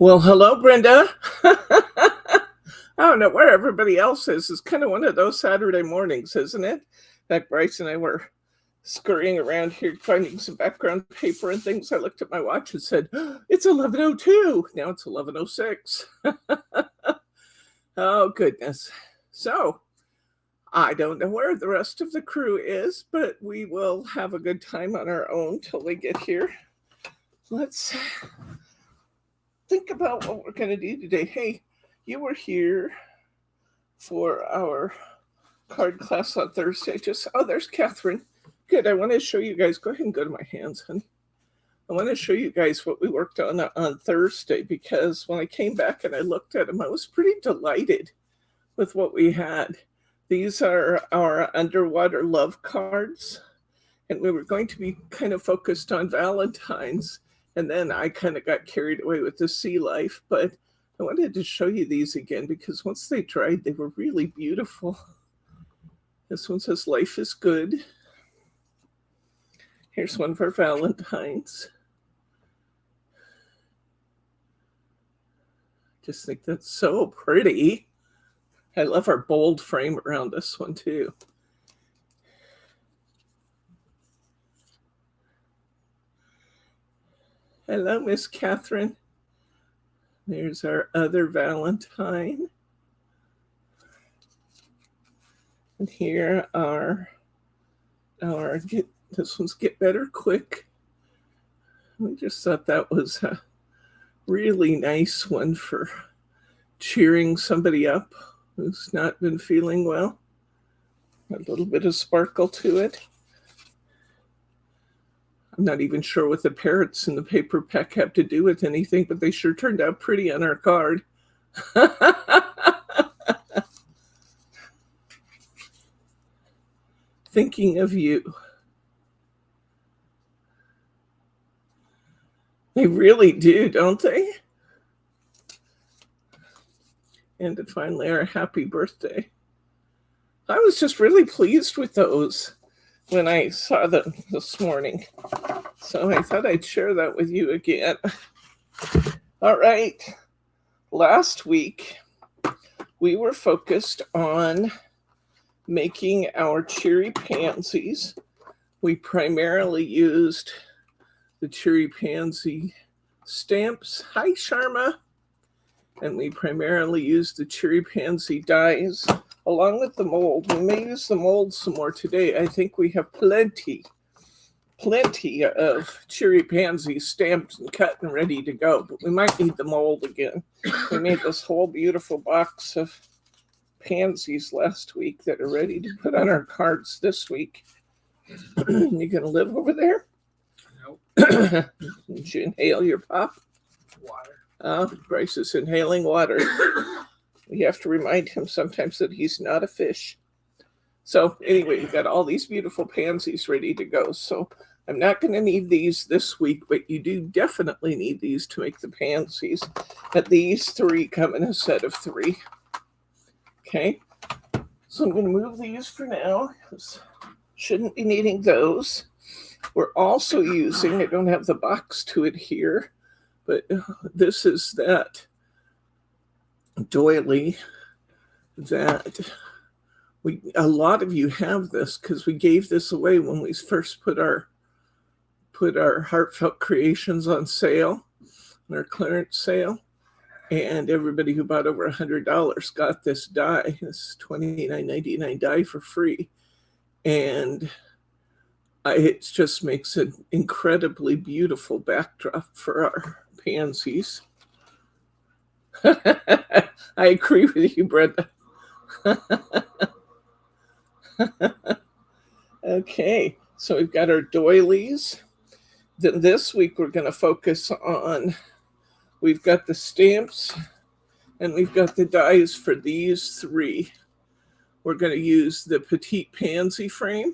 Well, hello, Brenda. I don't know where everybody else is. It's kind of one of those Saturday mornings, isn't it? That Bryce and I were scurrying around here finding some background paper and things. I looked at my watch and said, it's 11:02. Now it's 11:06. Oh, goodness. So I don't know where the rest of the crew is, but we will have a good time on our own till they get here. Let's think about what we're going to do today. Hey, you were here for our card class on Thursday. There's Catherine. Good. I want to show you guys. Go ahead and go to my hands, honey. I want to show you guys what we worked on Thursday, because when I came back and I looked at them, I was pretty delighted with what we had. These are our underwater love cards, and we were going to be kind of focused on Valentine's, and then I kind of got carried away with the sea life, but I wanted to show you these again because once they dried, they were really beautiful. This one says life is good. Here's one for Valentine's. Just think that's so pretty. I love our bold frame around this one too. Hello, Miss Catherine. There's our other Valentine. And here are our this one's Get Better Quick. We just thought that was a really nice one for cheering somebody up who's not been feeling well. A little bit of sparkle to it. I'm not even sure what the parrots in the paper pack have to do with anything, but they sure turned out pretty on our card. Thinking of you. They really do, don't they? And finally, our happy birthday. I was just really pleased with those when I saw them this morning. So I thought I'd share that with you again. All right. Last week, we were focused on making our cherry pansies. We primarily used the cherry pansy stamps. Hi, Sharma. And we primarily used the cherry pansy dies along with the mold. We may use the mold some more today. I think we have plenty of cherry pansies stamped and cut and ready to go, but we might need the mold again. We made this whole beautiful box of pansies last week that are ready to put on our cards this week. You gonna live over there? Nope. Did you inhale your pop? Water. Bryce is inhaling water. We have to remind him sometimes that he's not a fish. So anyway, we've got all these beautiful pansies ready to go. So I'm not going to need these this week, but you do definitely need these to make the pansies. But these three come in a set of 3. Okay. So I'm going to move these for now, because shouldn't be needing those. We're also using, I don't have the box to it here, but this is that doily that a lot of you have this because we gave this away when we first put our Heartfelt creations on sale, on our clearance sale, and everybody who bought over $100 got this die, this $29.99 die for free, and it just makes an incredibly beautiful backdrop for our pansies. I agree with you, Brenda. Okay, so we've got our doilies. Then this week we're going to focus on, we've got the stamps and we've got the dies for these 3. We're going to use the petite pansy frame.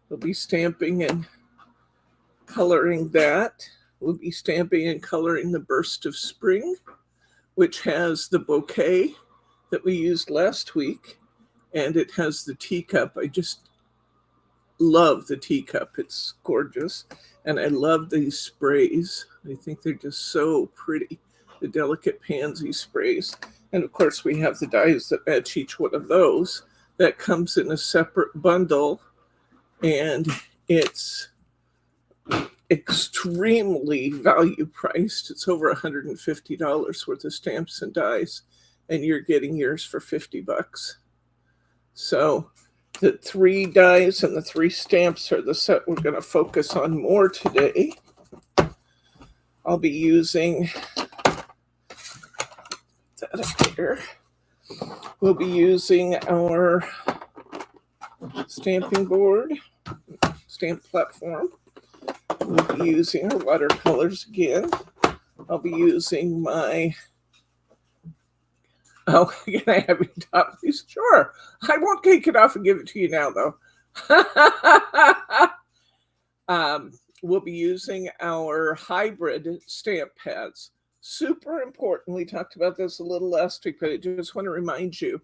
We'll be stamping and coloring that. We'll be stamping and coloring the burst of spring, which has the bouquet that we used last week, and it has the teacup. I just love the teacup. It's gorgeous, and I love these sprays. I think they're just so pretty. the delicate Pansy sprays. And of course, we have the dies that match each one of those. That comes in a separate bundle, and it's extremely value priced. It's over $150 worth of stamps and dies, and you're getting yours for $50. So the 3 dies and the 3 stamps are the set we're going to focus on more today. I'll be using that up here. We'll be using our stamping board, stamp platform. We'll be using our watercolors again. I'll be using my, can I have your top, please? Sure. I won't take it off and give it to you now, though. We'll be using our hybrid stamp pads. Super important. We talked about this a little last week, but I just want to remind you,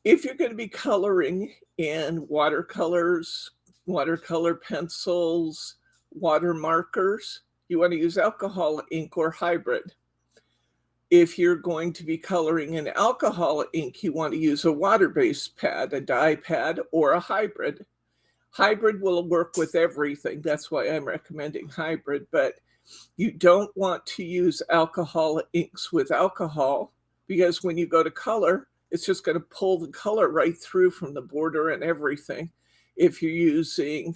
if you're going to be coloring in watercolors, watercolor pencils, water markers, you want to use alcohol ink or hybrid. If you're going to be coloring in alcohol ink, you want to use a water-based pad, a dye pad, or a hybrid. Hybrid will work with everything. That's why I'm recommending hybrid, but you don't want to use alcohol inks with alcohol, because when you go to color, it's just going to pull the color right through from the border and everything. If you're using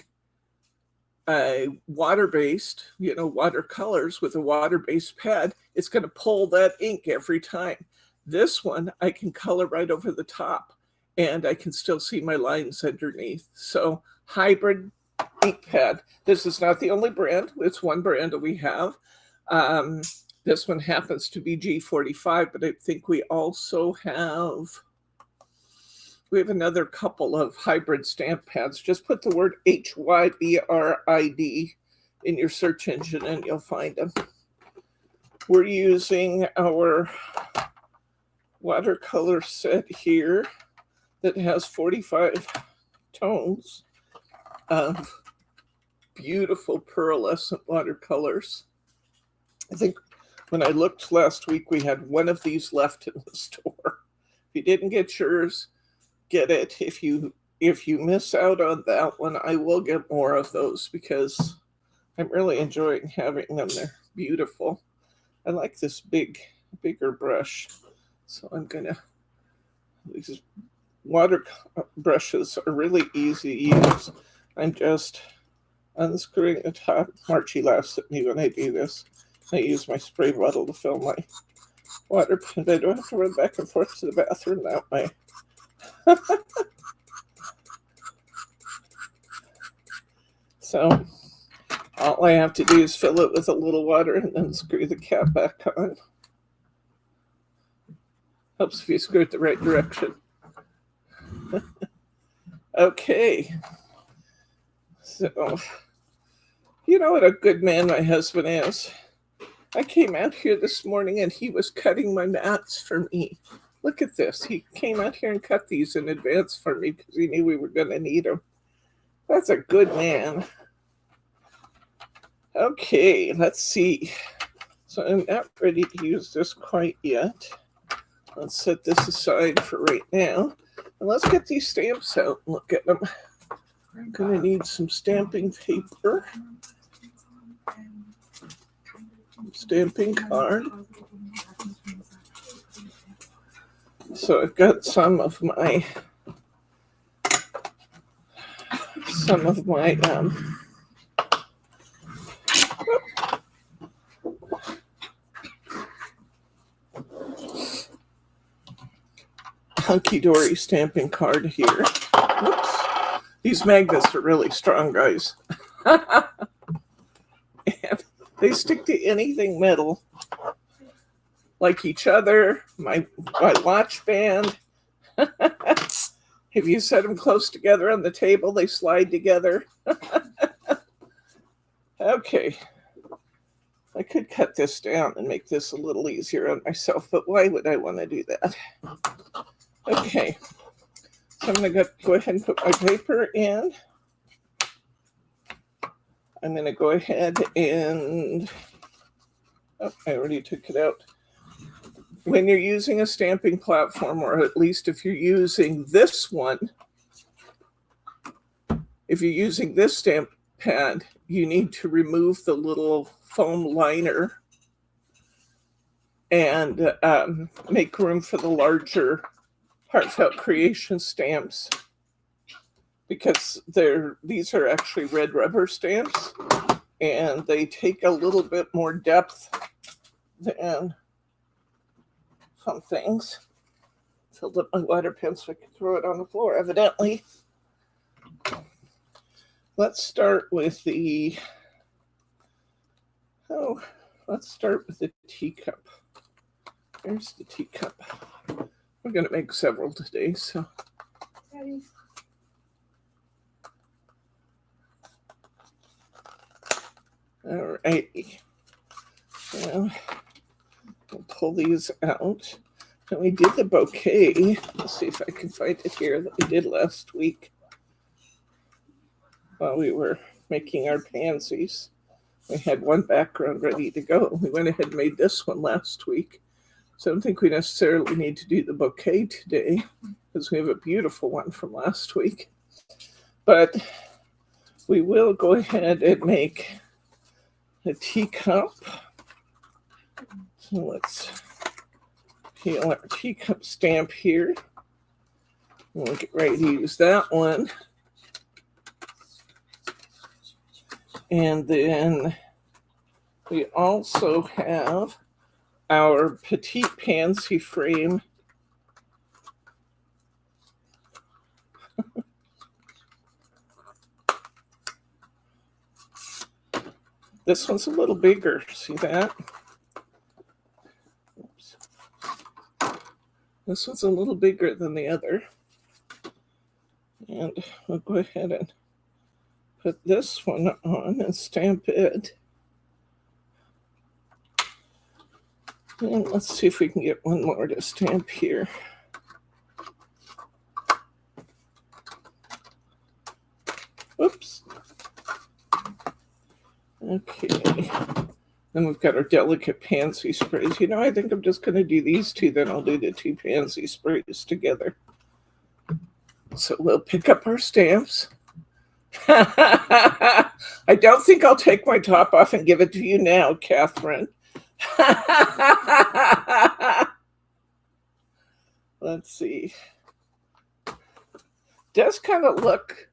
a water-based, watercolors with a water-based pad, it's going to pull that ink every time. This one, I can color right over the top, and I can still see my lines underneath. So hybrid ink pad. This is not the only brand. It's one brand that we have. This one happens to be G45, but I think we also have another couple of hybrid stamp pads. Just put the word HYBRID in your search engine and you'll find them. We're using our watercolor set here that has 45 tones of beautiful pearlescent watercolors. I think when I looked last week, we had one of these left in the store. If you didn't get yours, get it. If you miss out on that one, I will get more of those because I'm really enjoying having them. They're beautiful. I like this bigger brush. So these water brushes are really easy to use. I'm just unscrewing the top. Marchie laughs at me when I do this. I use my spray bottle to fill my water pen. I don't have to run back and forth to the bathroom that way. So all I have to do is fill it with a little water and then screw the cap back on. Helps if you screw it the right direction. Okay. So, you know what a good man my husband is. I came out here this morning and he was cutting my mats for me. Look at this. He came out here and cut these in advance for me because he knew we were going to need them. That's a good man. Okay, let's see. So I'm not ready to use this quite yet. Let's set this aside for right now. And let's get these stamps out and look at them. I'm going to need some stamping paper. Stamping card. So I've got some of my hunky-dory stamping card here. Whoops. These magnets are really strong, guys. And they stick to anything metal, like each other, my watch band. If you set them close together on the table, they slide together. Okay. I could cut this down and make this a little easier on myself, but why would I want to do that? Okay. So I'm going to go ahead and put my paper in. I'm going to go ahead and Oh, I already took it out. When you're using a stamping platform, or at least if you're using this one, if you're using this stamp pad, you need to remove the little foam liner and make room for the larger Heartfelt Creation stamps, because these are actually red rubber stamps, and they take a little bit more depth than some things. Filled up my water pen so I can throw it on the floor, evidently. Let's start with the teacup. There's the teacup. We're going to make several today, so. Ready. All right. So we'll pull these out. And we did the bouquet. Let's see if I can find it here that we did last week while we were making our pansies. We had one background ready to go. We went ahead and made this one last week. So I don't think we necessarily need to do the bouquet today, because we have a beautiful one from last week. But we will go ahead and make a teacup. So let's peel our teacup stamp here. We'll get ready to use that one. And then we also have our petite pansy frame. This one's a little bigger. See that? Oops. This one's a little bigger than the other. And we'll go ahead and put this one on and stamp it. And let's see if we can get one more to stamp here. Oops. Okay. Then we've got our delicate pansy sprays. You know, I think I'm just going to do these two, then I'll do the two pansy sprays together. So we'll pick up our stamps. I don't think I'll take my top off and give it to you now, Catherine. Let's see. Does kind of look,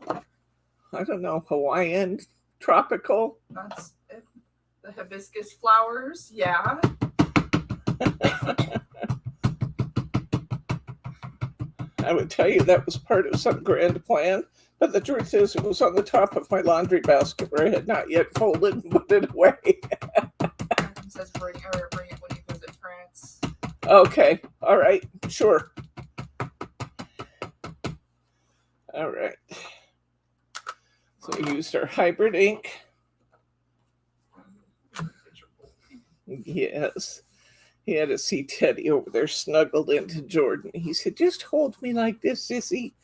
I don't know, Hawaiian, tropical. That's it. The hibiscus flowers, yeah. I would tell you that was part of some grand plan, but the truth is it was on the top of my laundry basket where I had not yet folded and put it away. It says bring it when you visit France. Okay, all right, sure. All right. So we used our hybrid ink. Yes. He had to see Teddy over there snuggled into Jordan. He said, just hold me like this, sissy.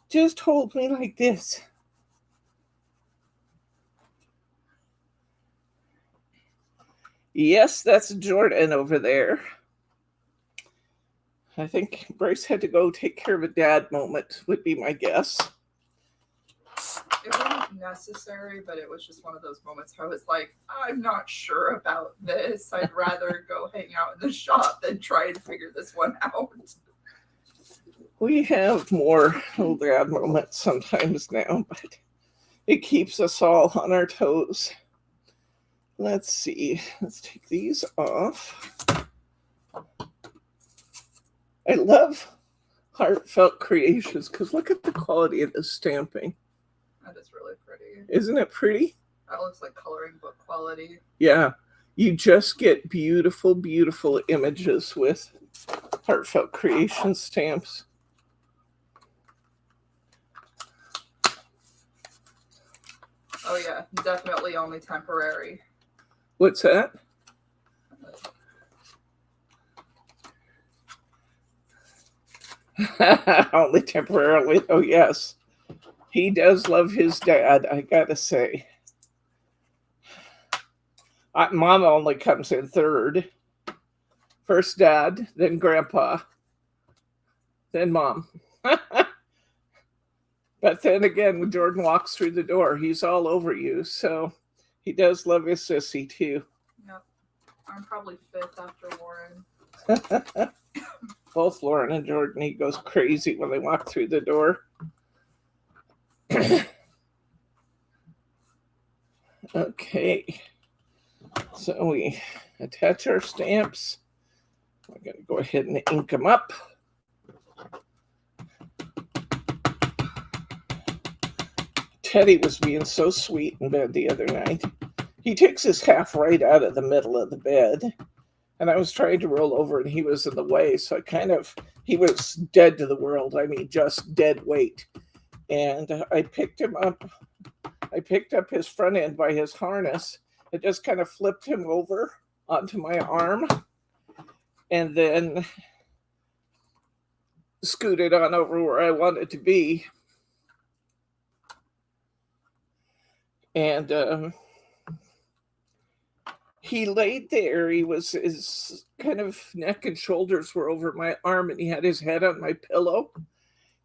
Just hold me like this. Yes, that's Jordan over there. I think Bryce had to go take care of a dad moment, would be my guess. It wasn't necessary, but it was just one of those moments where I was like, I'm not sure about this. I'd rather go hang out in the shop than try and figure this one out. We have more old dad moments sometimes now, but it keeps us all on our toes. Let's see. Let's take these off. I love Heartfelt Creations because look at the quality of the stamping. That is really pretty. Isn't it pretty? That looks like coloring book quality. Yeah. You just get beautiful, beautiful images with Heartfelt Creation stamps. Oh yeah, definitely only temporary. What's that? Only temporarily. Oh, yes. He does love his dad, I gotta say. Mom only comes in third. First Dad, then Grandpa, then Mom. But then again, when Jordan walks through the door, he's all over you. So he does love his sissy too. Yep. I'm probably fifth after Lauren. Both Lauren and Jordan, he goes crazy when they walk through the door. Okay. So we attach our stamps. We're going to go ahead and ink them up. Teddy was being so sweet in bed the other night. He takes his half right out of the middle of the bed. And I was trying to roll over and he was in the way. So he was dead to the world. I mean, just dead weight. And I picked him up. I picked up his front end by his harness. It just kind of flipped him over onto my arm. And then scooted on over where I wanted to be. And he laid there. His kind of neck and shoulders were over my arm and he had his head on my pillow.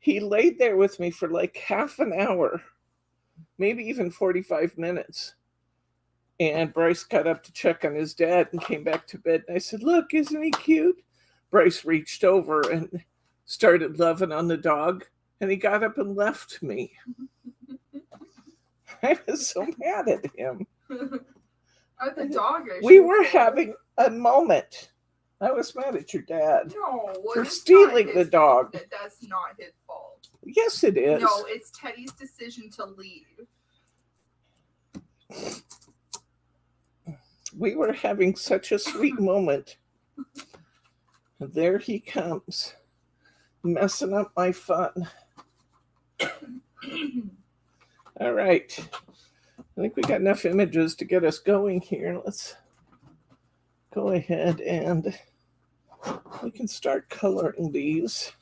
He laid there with me for like half an hour, maybe even 45 minutes. And Bryce got up to check on his dad and came back to bed. And I said, look, isn't he cute? Bryce reached over and started loving on the dog. And he got up and left me. I was so mad at him. The dog issue. We were having a moment. I was mad at your dad. No, for stealing the dog. That's not his fault. Yes, it is. No, it's Teddy's decision to leave. We were having such a sweet moment. And there he comes, messing up my fun. All right. I think we got enough images to get us going here. Let's go ahead and we can start coloring these.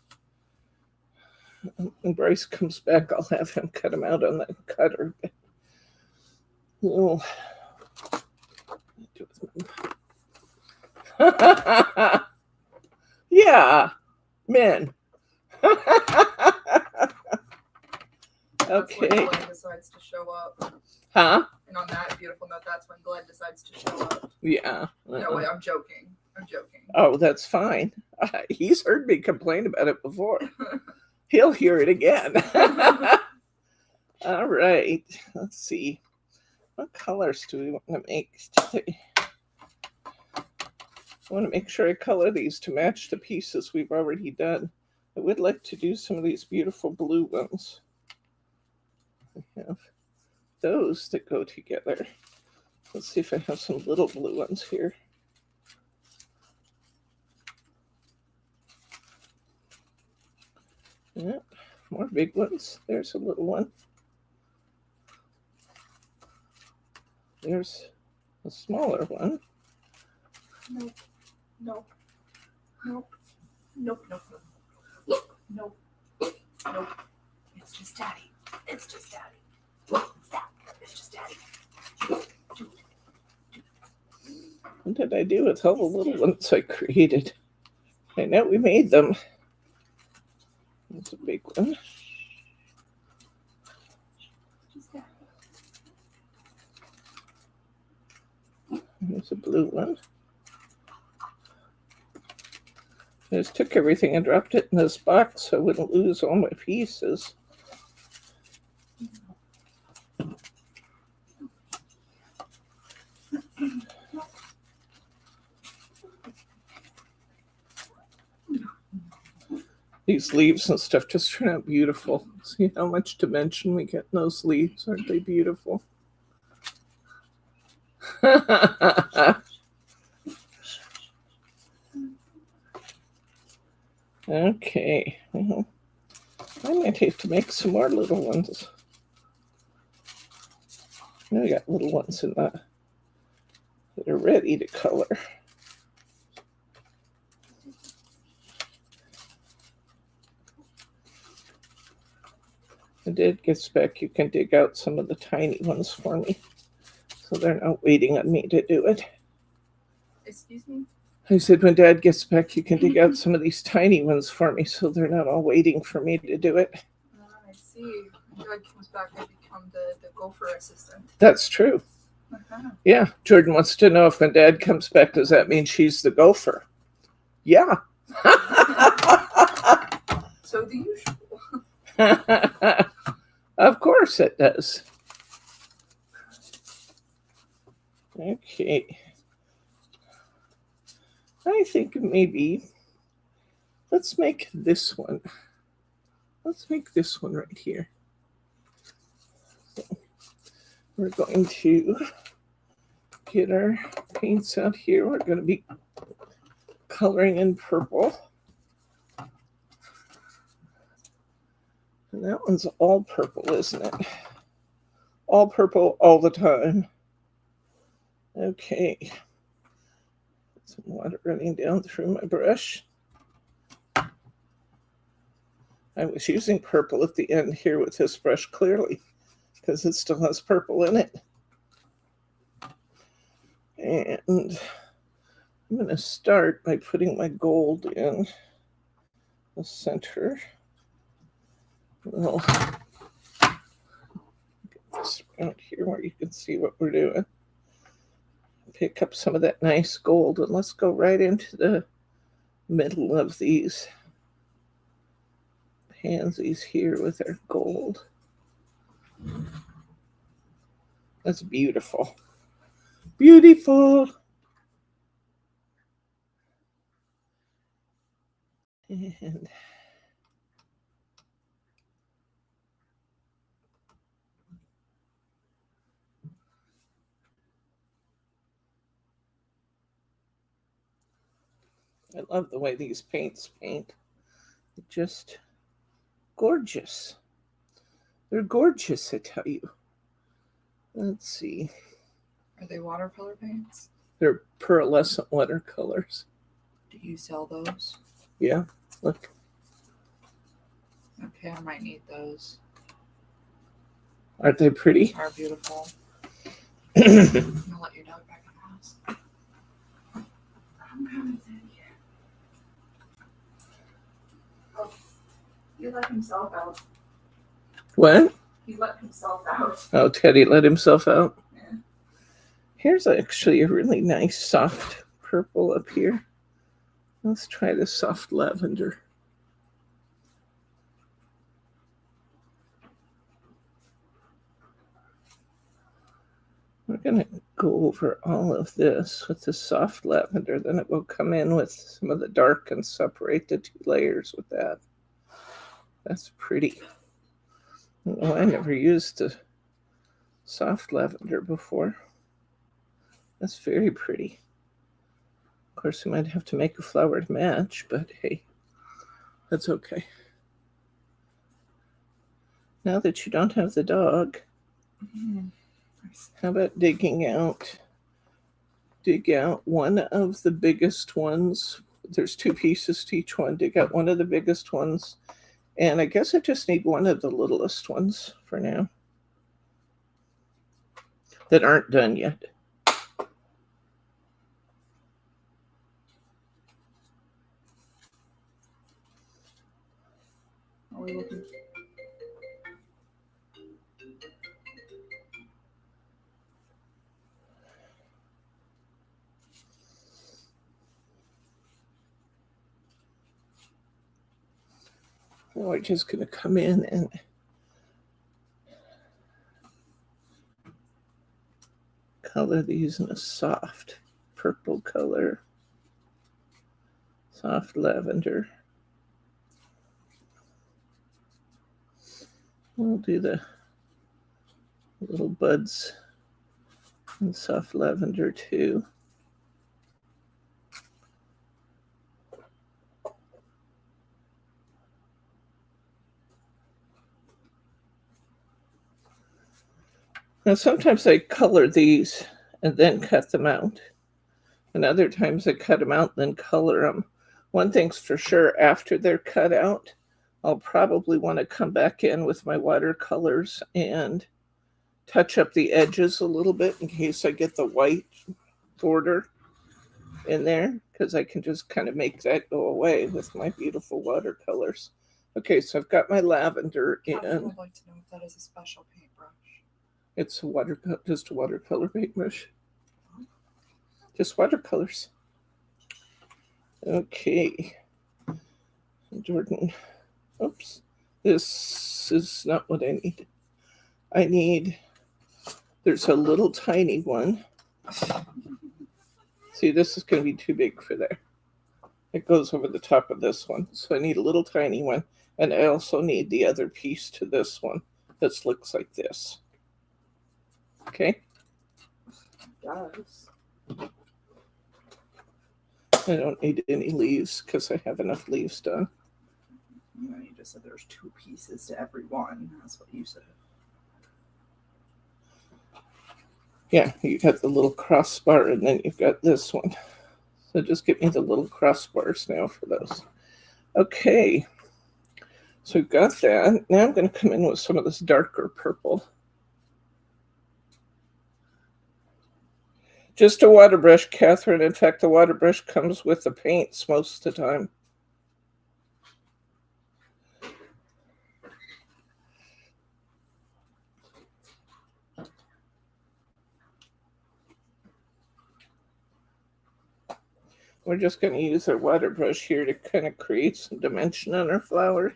When Bryce comes back, I'll have him cut them out on the cutter. Oh. Yeah, men. Okay. When Glenn decides to show up. Huh? And on that beautiful note, that's when Glenn decides to show up. Yeah. No, wait, I'm joking. Oh, that's fine. He's heard me complain about it before. He'll hear it again. All right. Let's see. What colors do we want to make today? I want to make sure I color these to match the pieces we've already done. I would like to do some of these beautiful blue ones. I have those that go together. Let's see if I have some little blue ones here. Yep, more big ones. There's a little one. There's a smaller one. Nope. Look, nope. It's just Daddy. It's just Daddy. It's just Daddy. What did I do with all the little ones I created? I know we made them. That's a big one. There's a blue one. I just took everything and dropped it in this box so I wouldn't lose all my pieces. These leaves and stuff just turn out beautiful. See how much dimension we get in those leaves. Aren't they beautiful? Okay. Well, I might have to make some more little ones. I got little ones in that are ready to color. I did get spec. You can dig out some of the tiny ones for me. so they're not waiting on me to do it. Excuse me? I said, when Dad gets back, you can dig out some of these tiny ones for me so they're not all waiting for me to do it. I see. When Dad comes back, I become the gopher assistant. That's true. Yeah, Jordan wants to know if when Dad comes back, does that mean she's the gopher? Yeah. So the usual. Of course it does. Okay. I think maybe let's make this one. Let's make this one right here. So we're going to get our paints out here. We're going to be coloring in purple. And that one's all purple, isn't it? All purple all the time. Okay. Some water running down through my brush. I was using purple at the end here with this brush clearly because it still has purple in it. And I'm going to start by putting my gold in the center. Well, get this around here where you can see what we're doing. Pick up some of that nice gold and let's go right into the middle of these pansies here with our gold. That's beautiful. Beautiful. And I love the way these paints paint. They're just gorgeous. They're gorgeous, I tell you. Let's see. Are they watercolor paints? They're pearlescent watercolors. Do you sell those? Yeah, look. Okay, I might need those. Aren't they pretty? They are beautiful. I'm gonna let your dog back in the house. I'm coming to you. Oh, he let himself out. What? He let himself out. Oh, Teddy let himself out. Yeah. Here's actually a really nice soft purple up here. Let's try the soft lavender. We're going to go over all of this with the soft lavender. Then it will come in with some of the dark and separate the two layers with that. That's pretty. Oh, I never used the soft lavender before. That's very pretty. Of course, we might have to make a flower to match, but hey, that's okay. Now that you don't have the dog, how about dig out one of the biggest ones. There's two pieces to each one. Dig out one of the biggest ones. And I guess I just need one of the littlest ones for now that aren't done yet. Are we looking? We're just going to come in and color these in a soft purple color, soft lavender. We'll do the little buds in soft lavender too. Now, sometimes I color these and then cut them out. And other times I cut them out and then color them. One thing's for sure, after they're cut out, I'll probably want to come back in with my watercolors and touch up the edges a little bit in case I get the white border in there, because I can just kind of make that go away with my beautiful watercolors. Okay, so I've got my lavender in. I would like to know if that is a special paintbrush. It's just a watercolor paintbrush. Just watercolors. Okay. Jordan. Oops. This is not what I need. There's a little tiny one. See, this is going to be too big for there. It goes over the top of this one. So I need a little tiny one. And I also need the other piece to this one that looks like this. Okay? Yes. I don't need any leaves because I have enough leaves done. Yeah, you just said there's 2 pieces to every one. That's what you said. Yeah, you got the little crossbar and then you've got this one. So just get me the little crossbars now for those. Okay. So we've got that. Now I'm going to come in with some of this darker purple. Just a water brush, Catherine. In fact, the water brush comes with the paints most of the time. We're just going to use our water brush here to kind of create some dimension on our flowers.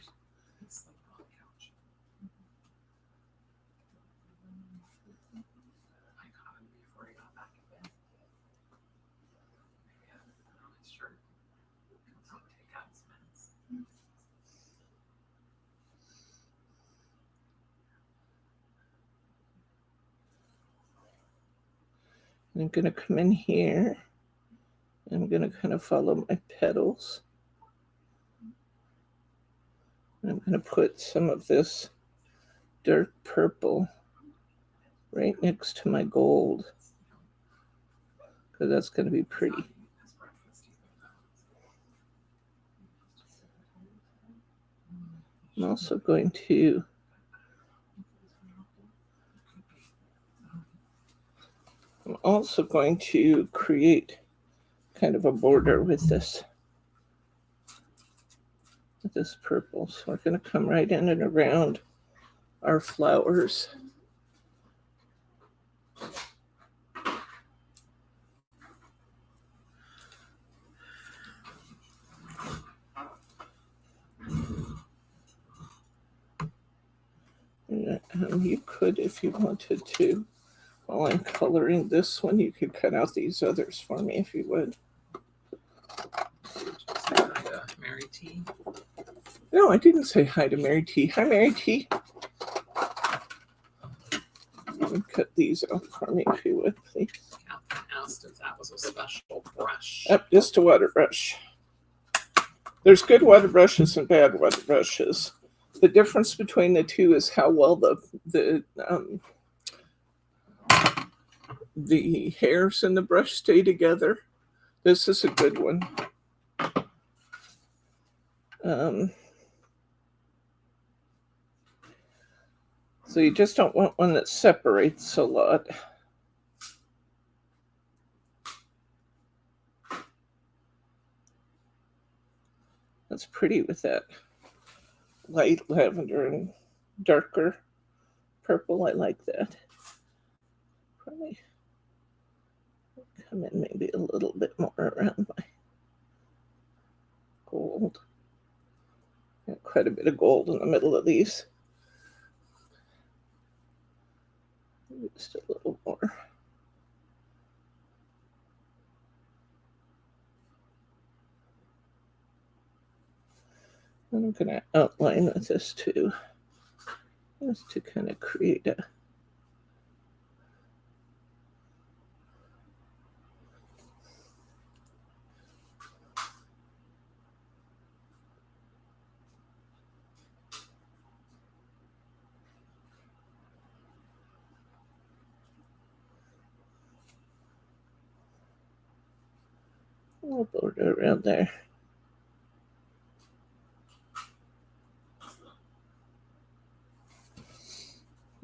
I'm going to come in here. I'm going to kind of follow my petals. I'm going to put some of this dark purple right next to my gold, because that's going to be pretty. I'm also going to create kind of a border with this purple. So we're going to come right in and around our flowers. You could, if you wanted to, while I'm coloring this one, you could cut out these others for me if you would. Mary T. No, I didn't say hi to Mary T. Hi, Mary T. Cut these out for me if you would, please. Catherine asked if that was a special brush. Yep, just a water brush. There's good water brushes and bad water brushes. The difference between the two is how well the hairs in the brush stay together. This is a good one. So you just don't want one that separates a lot. That's pretty with that light lavender and darker purple. I like that. Probably come in maybe a little bit more around my gold. Got quite a bit of gold in the middle of these. Just a little more. And I'm going to outline with this too, just to kind of create a little border around there.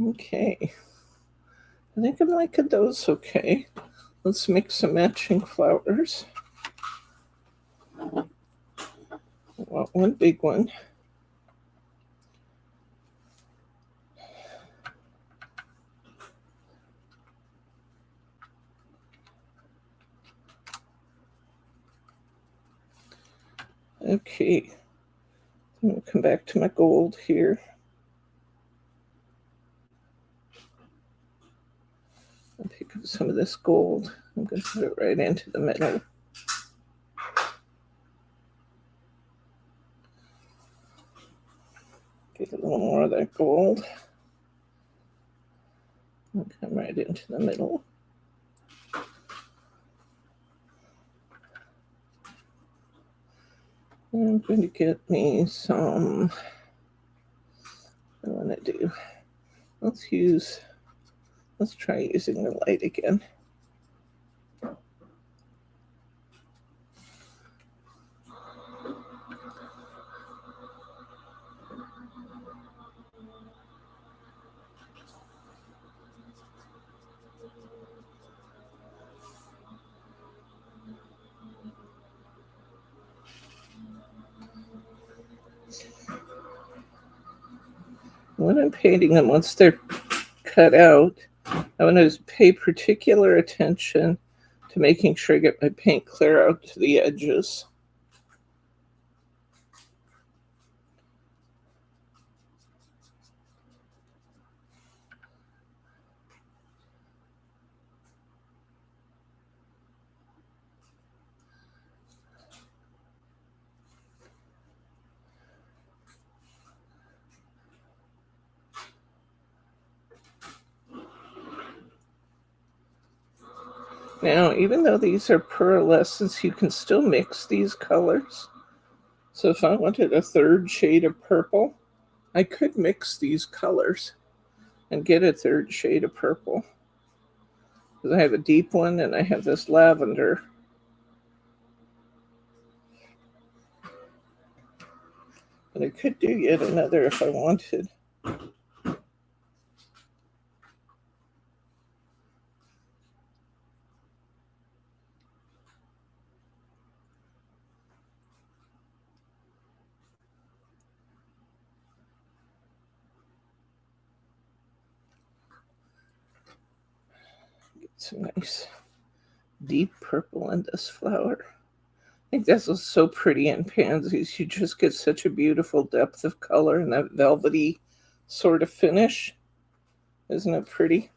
Okay, I think I'm liking those okay. Let's mix some matching flowers. I want one big one. Okay, I'm going to come back to my gold here. I'll pick up some of this gold. I'm going to put it right into the middle. Get a little more of that gold. And come right into the middle. I'm going to get me some, I want to do, let's try using the light again. When I'm painting them, once they're cut out, I want to pay particular attention to making sure I get my paint clear out to the edges. Now, even though these are pearlescents, you can still mix these colors. So if I wanted a third shade of purple, I could mix these colors and get a third shade of purple. Because I have a deep one and I have this lavender. And I could do yet another if I wanted. Get some nice deep purple in this flower. I think this is so pretty in pansies. You just get such a beautiful depth of color and that velvety sort of finish. Isn't it pretty?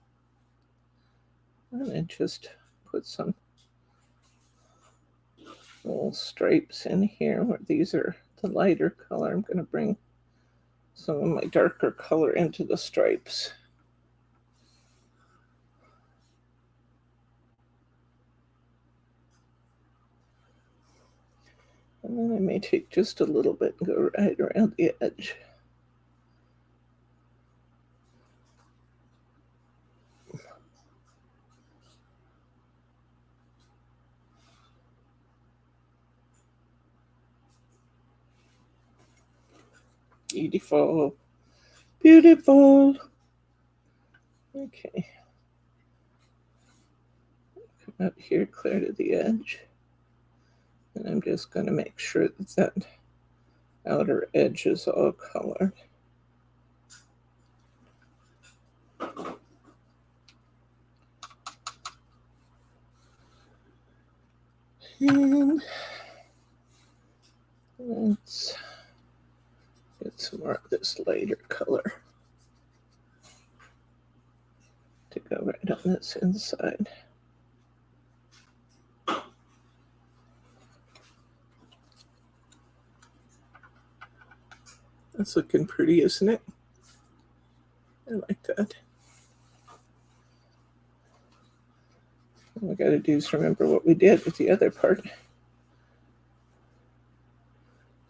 And then just put some little stripes in here where these are the lighter color. I'm going to bring some of my darker color into the stripes. And then I may take just a little bit and go right around the edge. Beautiful. Beautiful. Okay. Come out here, clear to the edge. And I'm just going to make sure that that outer edge is all colored. And let's get some more of this lighter color to go right on this inside. That's looking pretty, isn't it? I like that. All we got to do is remember what we did with the other part.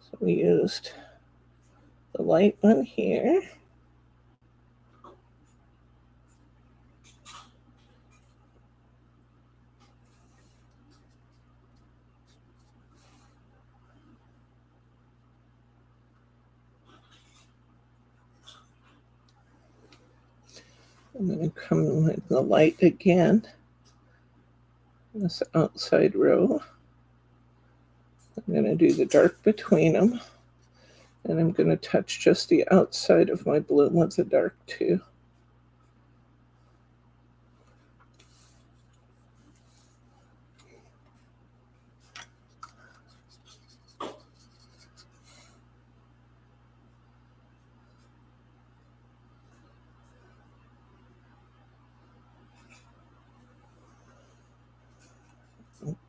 So we used the light one here. I'm going to come with the light again. This outside row. I'm going to do the dark between them. And I'm going to touch just the outside of my bloom with the dark too.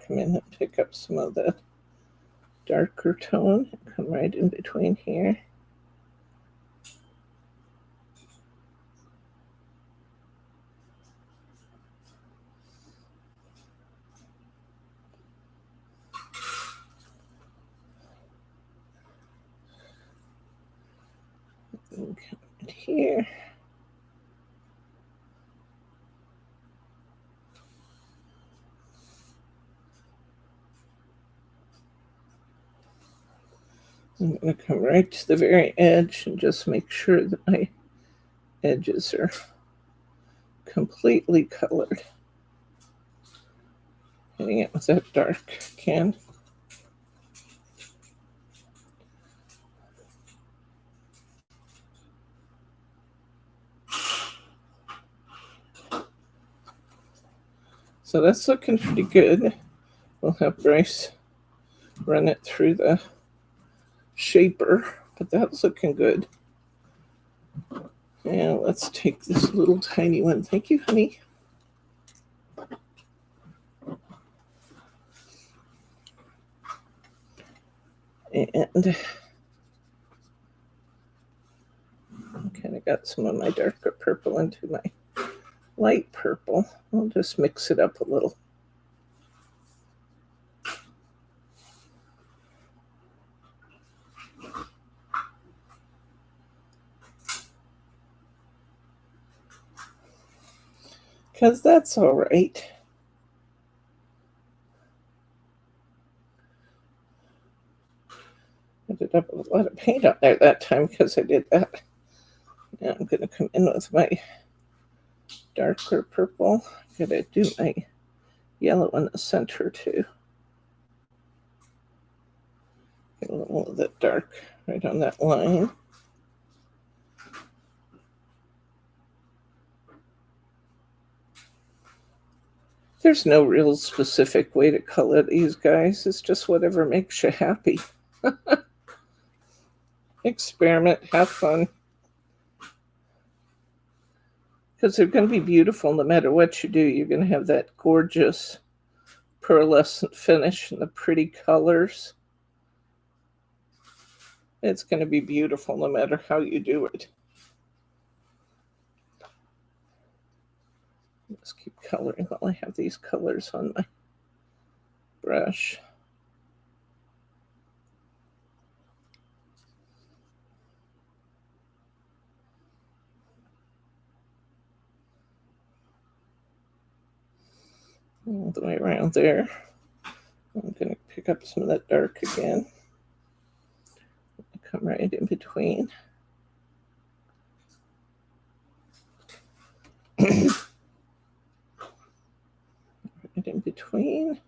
Come in and pick up some of the darker tone. Come right in between here. And come in here. I'm going to come right to the very edge and just make sure that my edges are completely colored. Hitting it with that dark can. So that's looking pretty good. We'll have Bryce run it through the shaper, but that's looking good. And let's take this little tiny one. Thank you, honey. And kind of got some of my darker purple into my light purple. I'll just mix it up a little. Because that's all right. I did have a lot of paint on there that time because I did that. Now I'm going to come in with my darker purple. I'm going to do my yellow in the center too. Get a little of that dark right on that line. There's no real specific way to color these guys. It's just whatever makes you happy. Experiment, have fun. Because they're going to be beautiful no matter what you do. You're going to have that gorgeous pearlescent finish and the pretty colors. It's going to be beautiful no matter how you do it. Just keep coloring while I have these colors on my brush. All the way around there. I'm going to pick up some of that dark again. Come right in between. Right in between.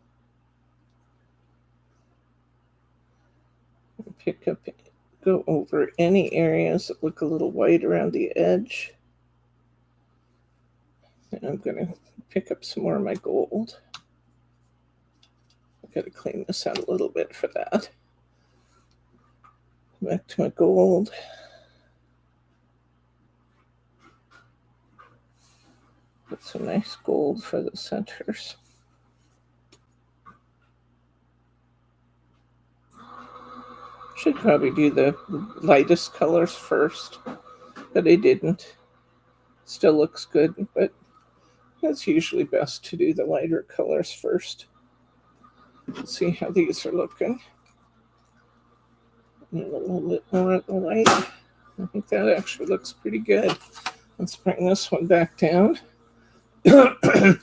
Pick up, go over any areas that look a little white around the edge. And I'm going to pick up some more of my gold. I've got to clean this out a little bit for that. Back to my gold. Put some nice gold for the centers. Should probably do the lightest colors first, but I didn't. Still looks good, but it's usually best to do the lighter colors first. Let's see how these are looking. And a little bit more of the light. I think that actually looks pretty good. Let's bring this one back down. The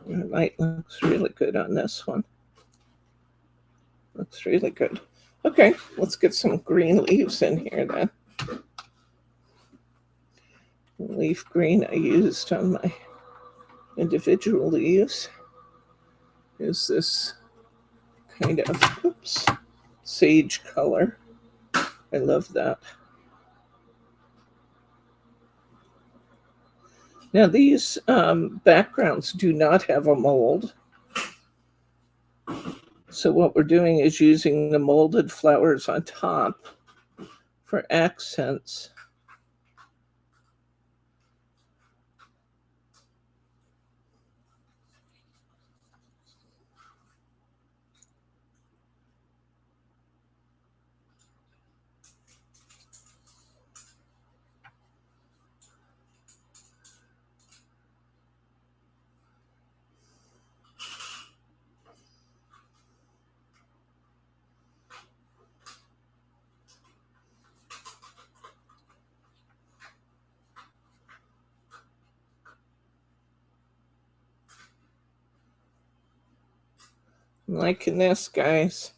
light looks really good on this one. Looks really good. Okay, let's get some green leaves in here then. Leaf green I used on my individual leaves is this kind of, sage color. I love that. Now these backgrounds do not have a mold. So what we're doing is using the molded flowers on top for accents. I'm liking this, guys.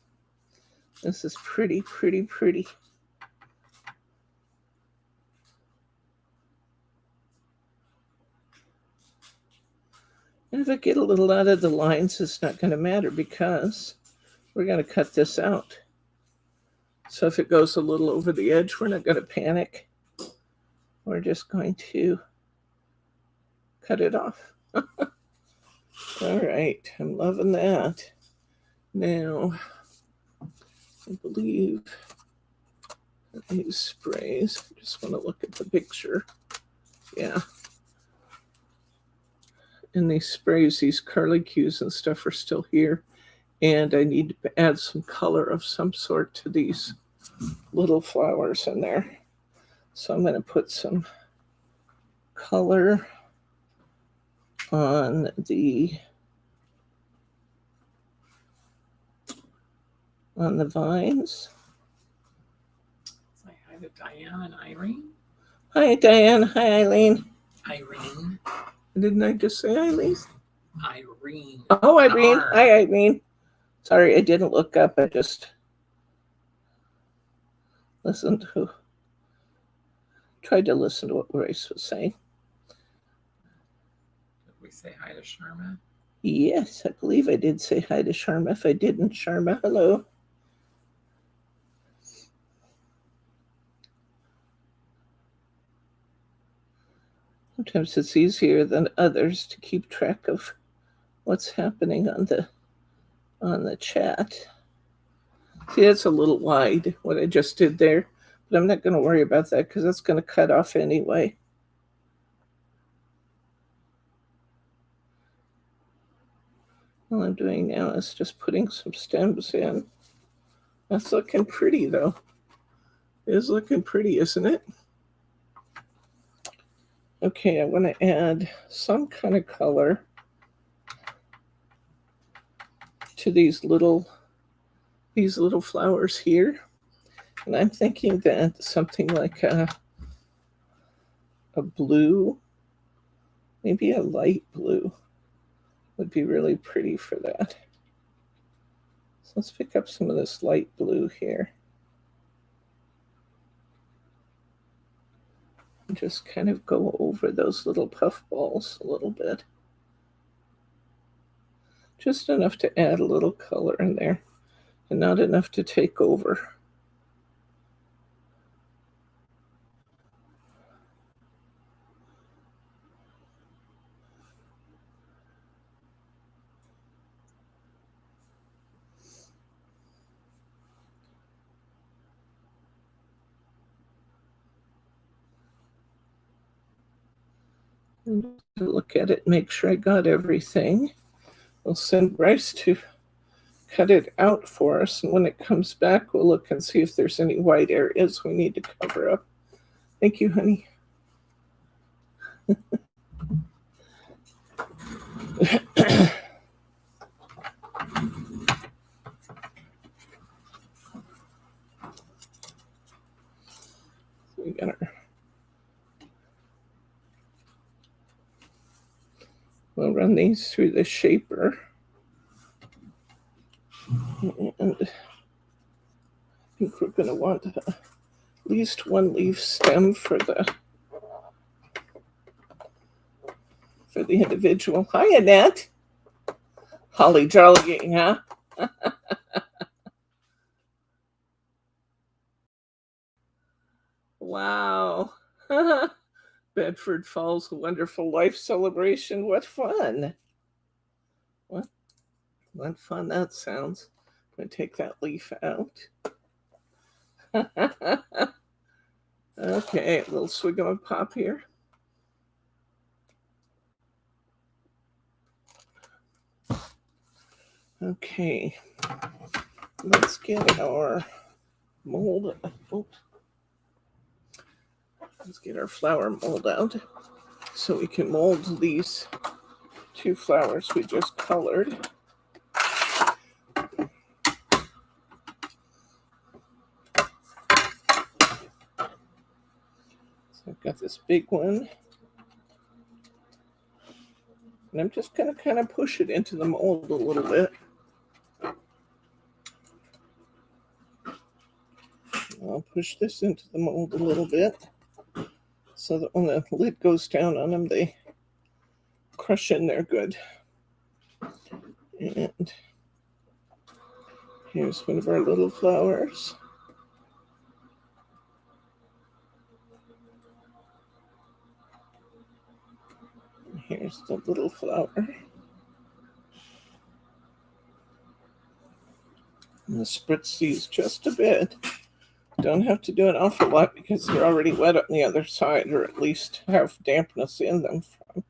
This is pretty, pretty, pretty. And if I get a little out of the lines, it's not going to matter because we're going to cut this out. So if it goes a little over the edge, we're not going to panic. We're just going to cut it off. All right, I'm loving that. Now, I believe these sprays, I just want to look at the picture. Yeah. And these sprays, these curlicues and stuff are still here. And I need to add some color of some sort to these little flowers in there. So I'm going to put some color on the vines. Say hi to Diane and Irene. Hi, Diane. Hi, Eileen. Irene. Didn't I just say Eileen? Irene. Oh, Irene. R. Hi, Irene. Sorry, I didn't look up. I just tried to listen to what Grace was saying. Did we say hi to Sharma? Yes, I believe I did say hi to Sharma. If I didn't, Sharma, hello. Sometimes it's easier than others to keep track of what's happening on the chat. See, that's a little wide, what I just did there. But I'm not going to worry about that because that's going to cut off anyway. All I'm doing now is just putting some stems in. That's looking pretty, though. It is looking pretty, isn't it? Okay, I want to add some kind of color to these little flowers here. And I'm thinking that something like a blue, maybe a light blue, would be really pretty for that. So let's pick up some of this light blue here. And just kind of go over those little puff balls a little bit. Just enough to add a little color in there, and not enough to take over. And look at it, make sure I got everything. We'll send Bryce to cut it out for us, and when it comes back, we'll look and see if there's any white areas we need to cover up. Thank you, honey. We got our. We'll run these through the shaper. And think we're going to want at least one leaf stem for the individual. Hi, Annette. Holly jollying, huh? Wow. Bedford Falls, a wonderful life celebration. What fun. What fun that sounds. I'm going to take that leaf out. Okay, a little swig of a pop here. Okay, let's get our mold. Let's get our flower mold out so we can mold these 2 flowers we just colored. So I've got this big one. And I'm just going to kind of push it into the mold a little bit. I'll push this into the mold a little bit so that when the lid goes down on them, they crush in there good. And here's one of our little flowers. Here's the little flower. I'm going to spritz these just a bit. Don't have to do an awful lot because they're already wet on the other side, or at least have dampness in them from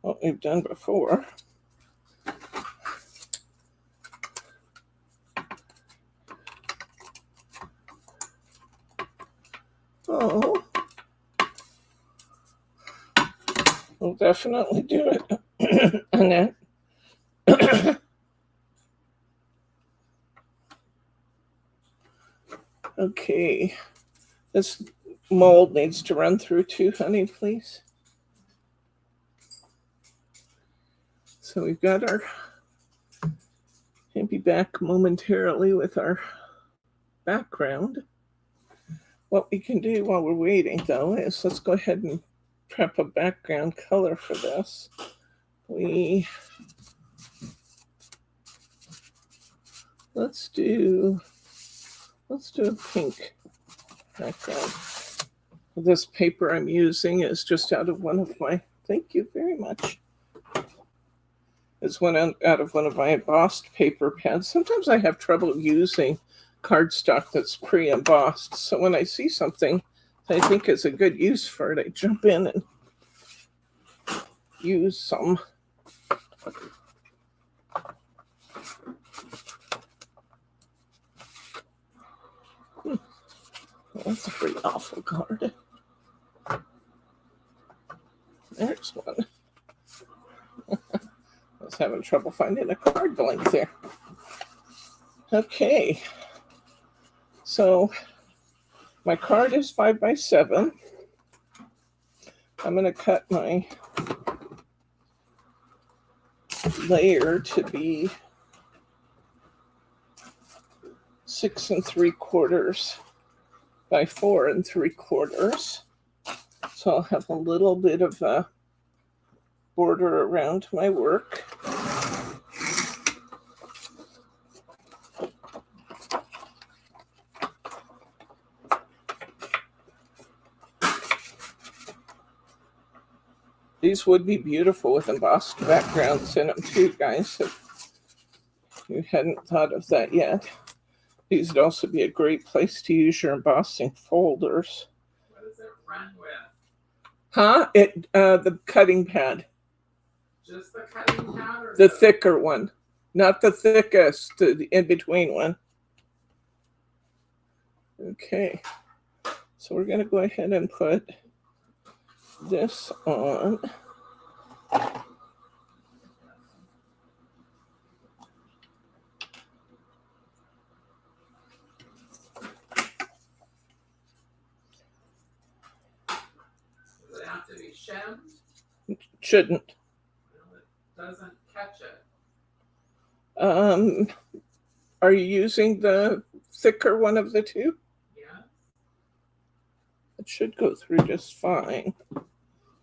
what we've done before. Oh, we'll definitely do it, Annette. Okay, this mold needs to run through too, honey, please. So we've got our, I'll be back momentarily with our background. What we can do while we're waiting, though, is let's go ahead and prep a background color for this. Let's do a pink background. This paper I'm using is just out of one of my, thank you very much. It's out of one of my embossed paper pads. Sometimes I have trouble using cardstock that's pre-embossed. So when I see something that I think is a good use for it, I jump in and use some. That's a pretty awful card. There's one. I was having trouble finding a card blank there. Okay. So my card is 5 by 7. I'm going to cut my layer to be 6 3/4 by 4 3/4. So I'll have a little bit of a border around my work. These would be beautiful with embossed backgrounds in them too, guys, if you hadn't thought of that yet. These would also be a great place to use your embossing folders. What is it run with? Huh? The cutting pad. Just the cutting pad? Or The thicker one. Not the thickest, the in-between one. Okay. So we're going to go ahead and put this on. Does it have to be shemmed? Shouldn't. Well, it doesn't catch it. Are you using the thicker one of the two? Yeah, It should go through just fine. it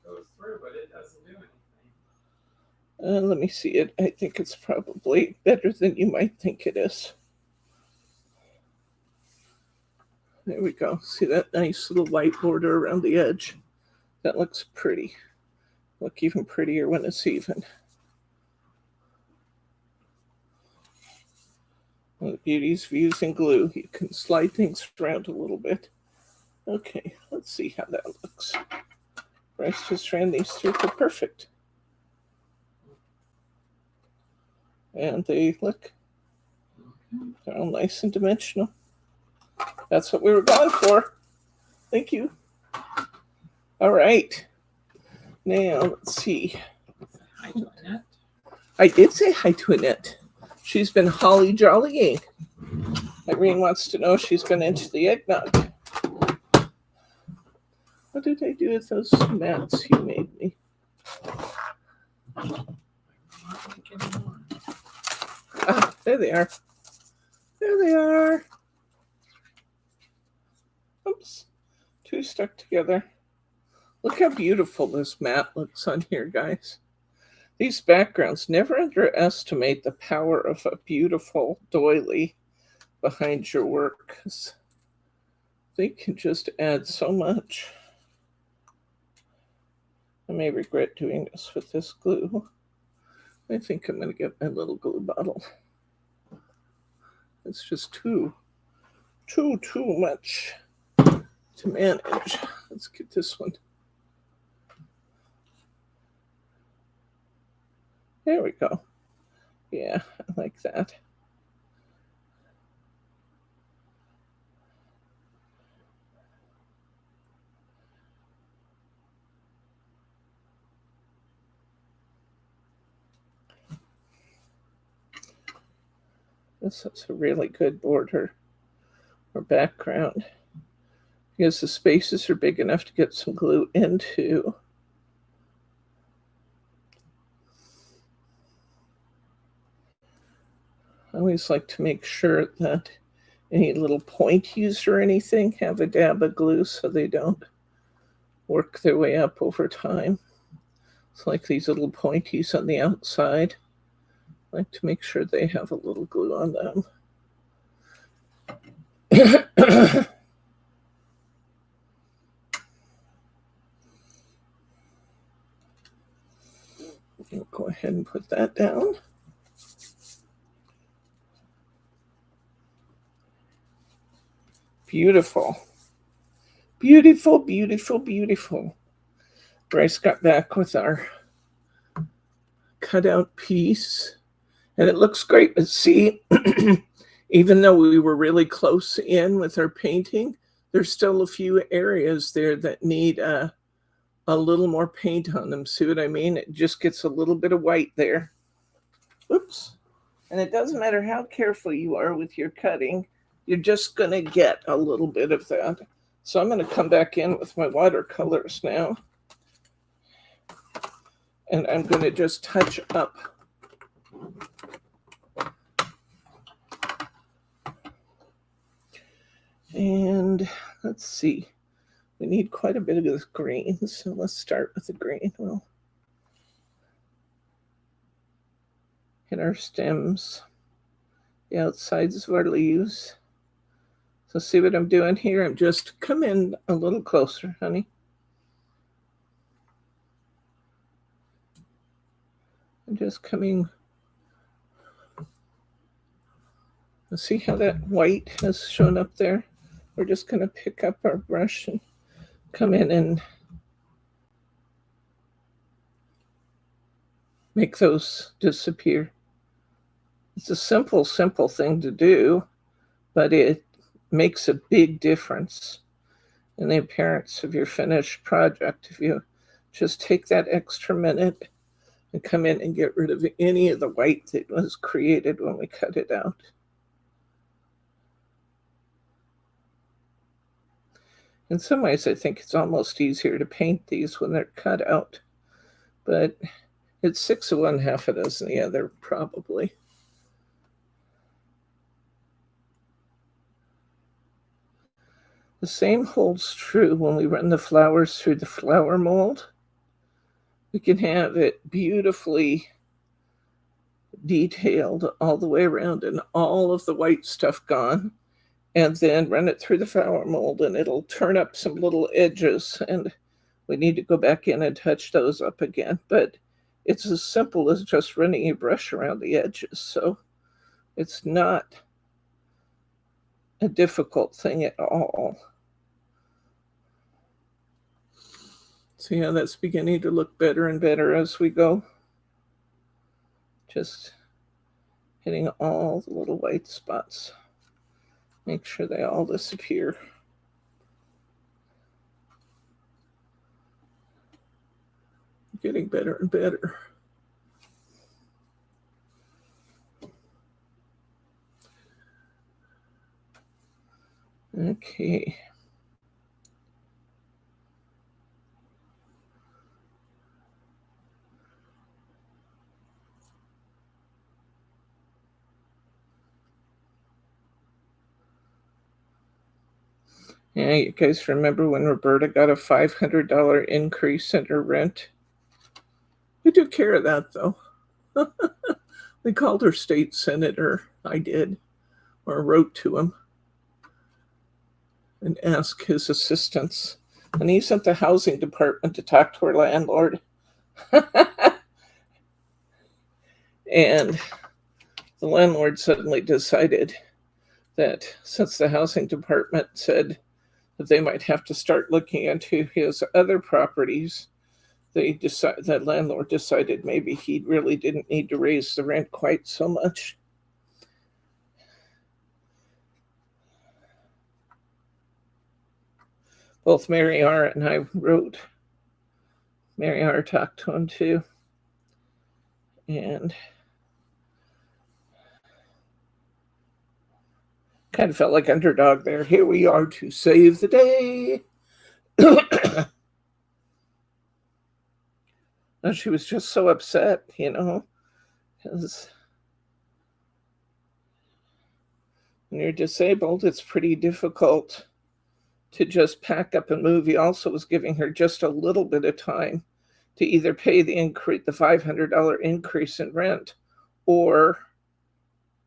goes through, but it doesn't do anything. Let me see it. I think it's probably better than you might think it is. There we go. See that nice little white border around the edge? That looks pretty. Look even prettier when it's even. One of the beauties of using glue, you can slide things around a little bit. Okay, let's see how that looks. Bryce just ran these through for perfect. And they look, they're all nice and dimensional. That's what we were going for. Thank you. All right. Now, let's see. Hi to Annette. I did say hi to Annette. She's been holly jollying. Irene wants to know if she's been into the eggnog. What did I do with those mats you made me? I'm not like anymore. Ah, there they are. There they are. Oops. Two stuck together. Look how beautiful this mat looks on here, guys. These backgrounds, never underestimate the power of a beautiful doily behind your work, 'cause they can just add so much. I may regret doing this with this glue. I think I'm going to get my little glue bottle. It's just too much to manage. Let's get this one. There we go. Yeah, I like that. This is a really good border or background because the spaces are big enough to get some glue into. I always like to make sure that any little pointies or anything have a dab of glue so they don't work their way up over time. It's like these little pointies on the outside. I like to make sure they have a little glue on them. I'll go ahead and put that down. Beautiful. Beautiful, beautiful, beautiful. Bryce got back with our cutout piece, and it looks great. But see, even though we were really close in with our painting, there's still a few areas there that need a little more paint on them. See what I mean? It just gets a little bit of white there. Oops. And it doesn't matter how careful you are with your cutting, you're just going to get a little bit of that. So I'm going to come back in with my watercolors now. And I'm going to just touch up. And let's see. We need quite a bit of this green, so let's start with the green. We'll hit our stems, the outsides of our leaves. So see what I'm doing here? I'm just come in a little closer, honey. I'm just coming. See how that white has shown up there? We're just going to pick up our brush and come in and make those disappear. It's a simple thing to do, but it makes a big difference in the appearance of your finished project if you just take that extra minute and come in and get rid of any of the white that was created when we cut it out. In some ways, I think it's almost easier to paint these when they're cut out, but it's 6 of one, half a dozen the other, probably. The same holds true when we run the flowers through the flower mold. We can have it beautifully detailed all the way around and all of the white stuff gone, and then run it through the flower mold and it'll turn up some little edges, and we need to go back in and touch those up again. But it's as simple as just running a brush around the edges, so it's not a difficult thing at all. So yeah, that's beginning to look better and better as we go. Just hitting all the little white spots. Make sure they all disappear. Getting better and better. Okay. Yeah, you guys remember when Roberta got a $500 increase in her rent? We took care of that, though. We called her state senator. I did, or wrote to him and asked his assistance. And he sent the housing department to talk to her landlord. And the landlord suddenly decided that since the housing department said that they might have to start looking into his other properties, that landlord decided maybe he really didn't need to raise the rent quite so much. Both Mary R. and I wrote. Mary R. talked to him too. And kind of felt like underdog there. Here we are to save the day. And she was just so upset, because when you're disabled, it's pretty difficult to just pack up and move. He also was giving her just a little bit of time to either pay the $500 increase in rent or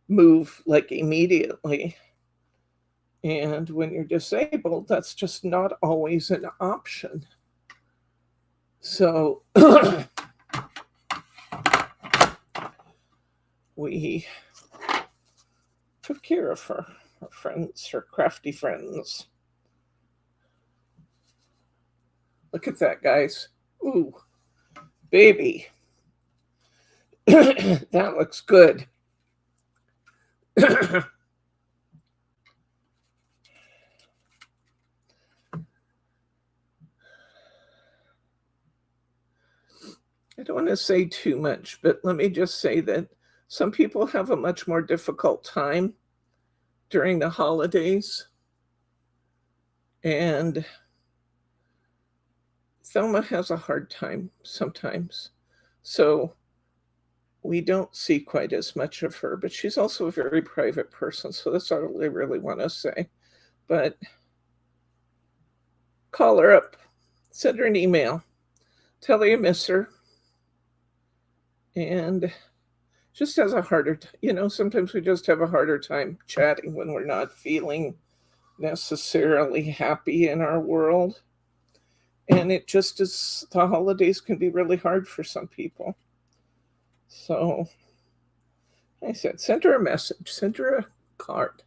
move like immediately. And when you're disabled, that's just not always an option. So we took care of her friends, her crafty friends. Look at that, guys. Ooh, baby. That looks good. I don't want to say too much, but let me just say that some people have a much more difficult time during the holidays. And Thelma has a hard time sometimes. So we don't see quite as much of her, but she's also a very private person. So that's all I really want to say. But call her up, send her an email, tell her you miss her. And just has a harder, sometimes we just have a harder time chatting when we're not feeling necessarily happy in our world. And it just is, the holidays can be really hard for some people. So I said, send her a message, send her a card.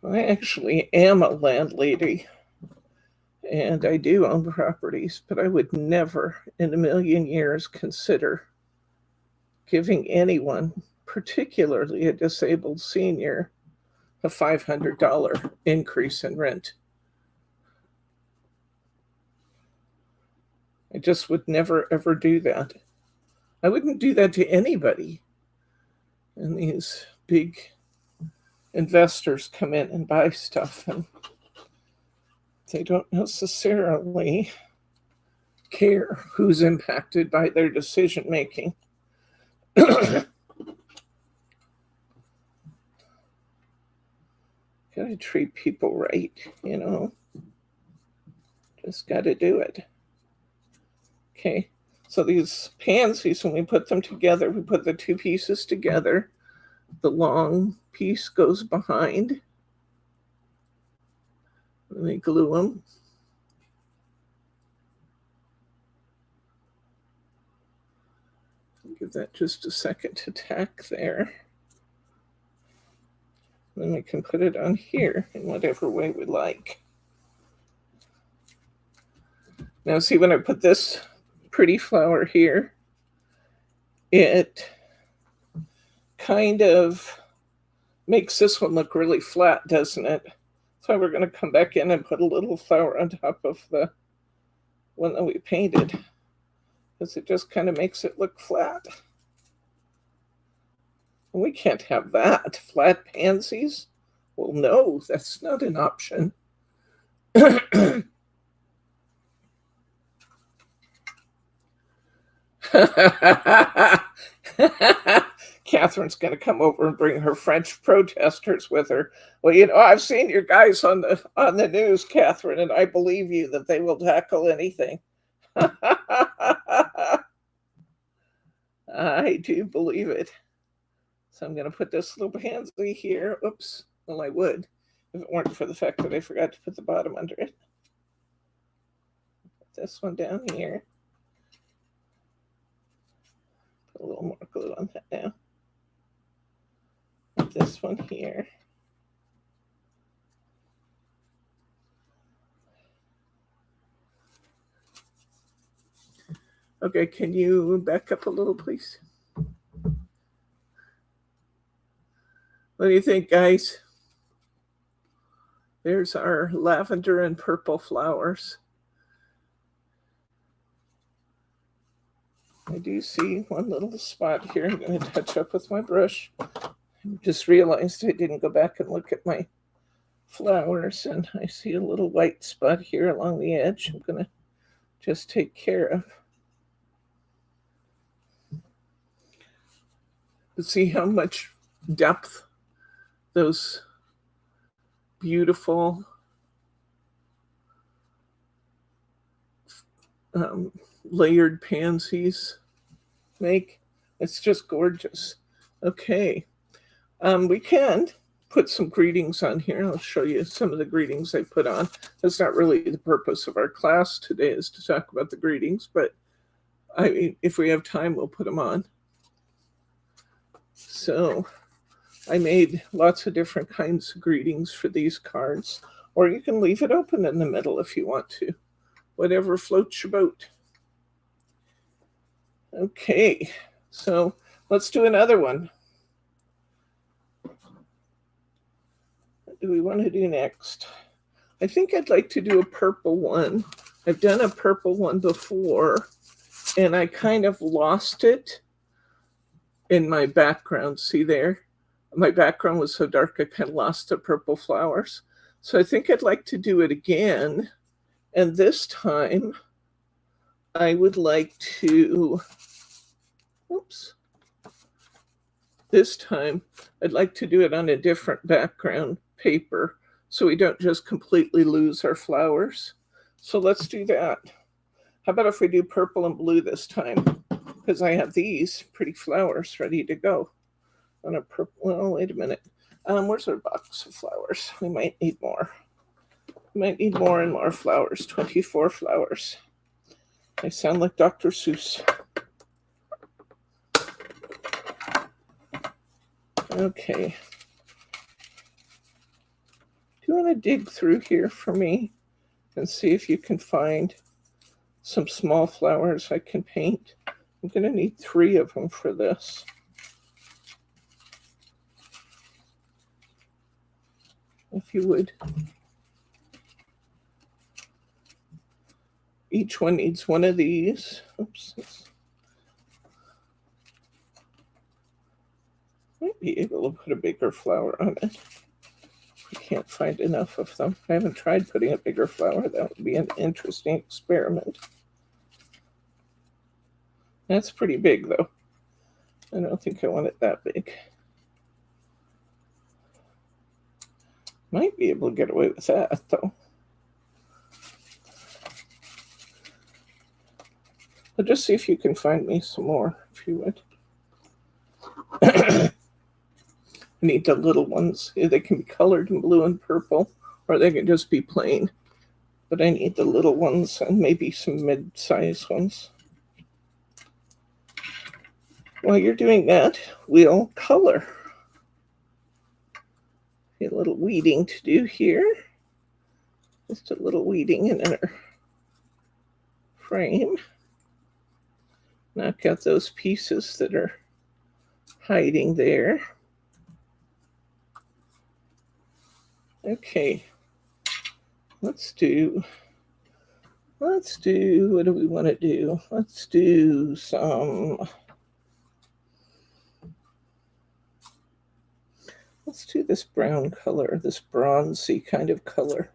I actually am a landlady, and I do own properties, but I would never in a million years consider giving anyone, particularly a disabled senior, a $500 increase in rent. I just would never, ever do that. I wouldn't do that to anybody. And these big investors come in and buy stuff, and they don't necessarily care who's impacted by their decision making. Gotta treat people right, you know. Just gotta do it. Okay, so these pansies, when we put them together, we put the two pieces together. The long piece goes behind. Let me glue them. Give that just a second to tack there. Then we can put it on here in whatever way we like. Now see, when I put this pretty flower here, it kind of makes this one look really flat, doesn't it? So we're going to come back in and put a little flower on top of the one that we painted, because it just kind of makes it look flat. We can't have that. Flat pansies? Well, no, that's not an option. Catherine's going to come over and bring her French protesters with her. Well, you know, I've seen your guys on the news, Catherine, and I believe you that they will tackle anything. I do believe it. So I'm going to put this little pansy here. Oops. Well, I would if it weren't for the fact that I forgot to put the bottom under it. Put this one down here. Put a little more glue on that now. Put this one here. Okay, can you back up a little, please? What do you think, guys? There's our lavender and purple flowers. I do see one little spot here I'm going to touch up with my brush. I just realized I didn't go back and look at my flowers, and I see a little white spot here along the edge I'm going to just take care of. But see how much depth those beautiful layered pansies make. It's just gorgeous. Okay, we can put some greetings on here. I'll show you some of the greetings I put on. That's not really the purpose of our class today, is to talk about the greetings, but if we have time, we'll put them on. So I made lots of different kinds of greetings for these cards, or you can leave it open in the middle if you want to. Whatever floats your boat. Okay, so let's do another one. What do we want to do next? I think I'd like to do a purple one. I've done a purple one before, and I kind of lost it in my background. See there? My background was so dark I kind of lost the purple flowers. So I think I'd like to do it again. And this time I would like to, this time I'd like to do it on a different background paper so we don't just completely lose our flowers. So let's do that. How about if we do purple and blue this time? Because I have these pretty flowers ready to go. On a purple, well, wait a minute. Where's our box of flowers? We might need more. We might need more and more flowers. 24 flowers. I sound like Dr. Seuss. Okay. Do you want to dig through here for me and see if you can find some small flowers I can paint? I'm going to need 3 of them for this. If you would. Each one needs one of these. Oops. Might be able to put a bigger flower on it. We can't find enough of them. I haven't tried putting a bigger flower. That would be an interesting experiment. That's pretty big, though. I don't think I want it that big. Might be able to get away with that, though. But just see if you can find me some more, if you would. I need the little ones. They can be colored in blue and purple, or they can just be plain. But I need the little ones and maybe some mid-size ones. While you're doing that, we'll color. A little weeding to do here. Just a little weeding in our frame. Knock out those pieces that are hiding there. Okay, let's do, what do we want to do? Let's do this brown color, this bronzy kind of color.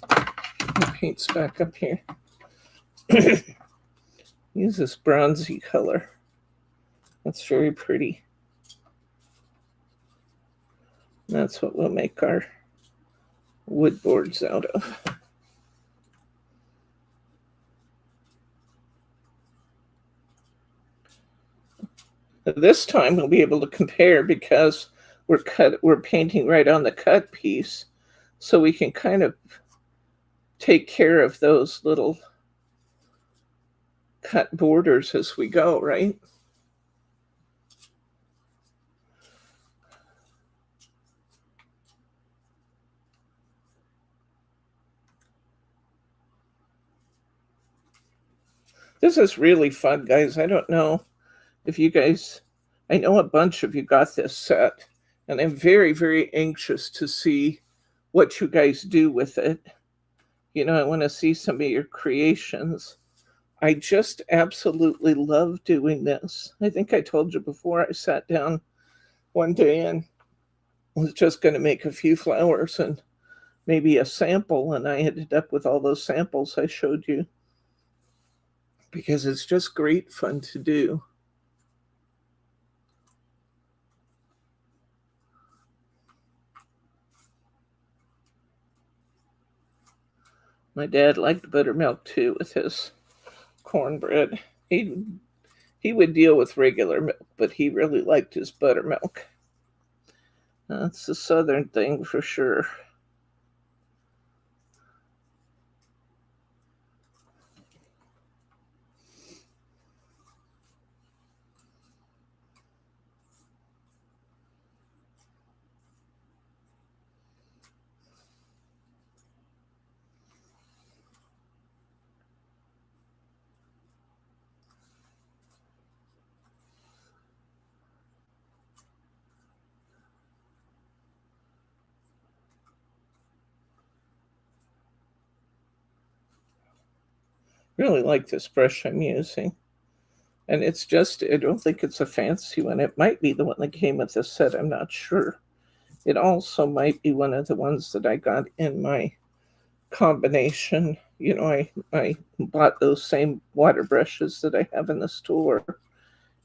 The paint's back up here. Use this bronzy color. That's very pretty. That's what we'll make our wood boards out of. This time we'll be able to compare because we're painting right on the cut piece, so we can kind of take care of those little cut borders as we go, right? This is really fun, guys. I don't know if you guys, I know a bunch of you got this set, and I'm very, very anxious to see what you guys do with it. You know, I want to see some of your creations. I just absolutely love doing this. I think I told you before, I sat down one day and was just going to make a few flowers and maybe a sample, and I ended up with all those samples I showed you because it's just great fun to do. My dad liked buttermilk too with his cornbread. He would deal with regular milk, but he really liked his buttermilk. That's a southern thing for sure. Really like this brush I'm using. And it's just, I don't think it's a fancy one. It might be the one that came with this set. I'm not sure. It also might be one of the ones that I got in my combination. You know, I bought those same water brushes that I have in the store.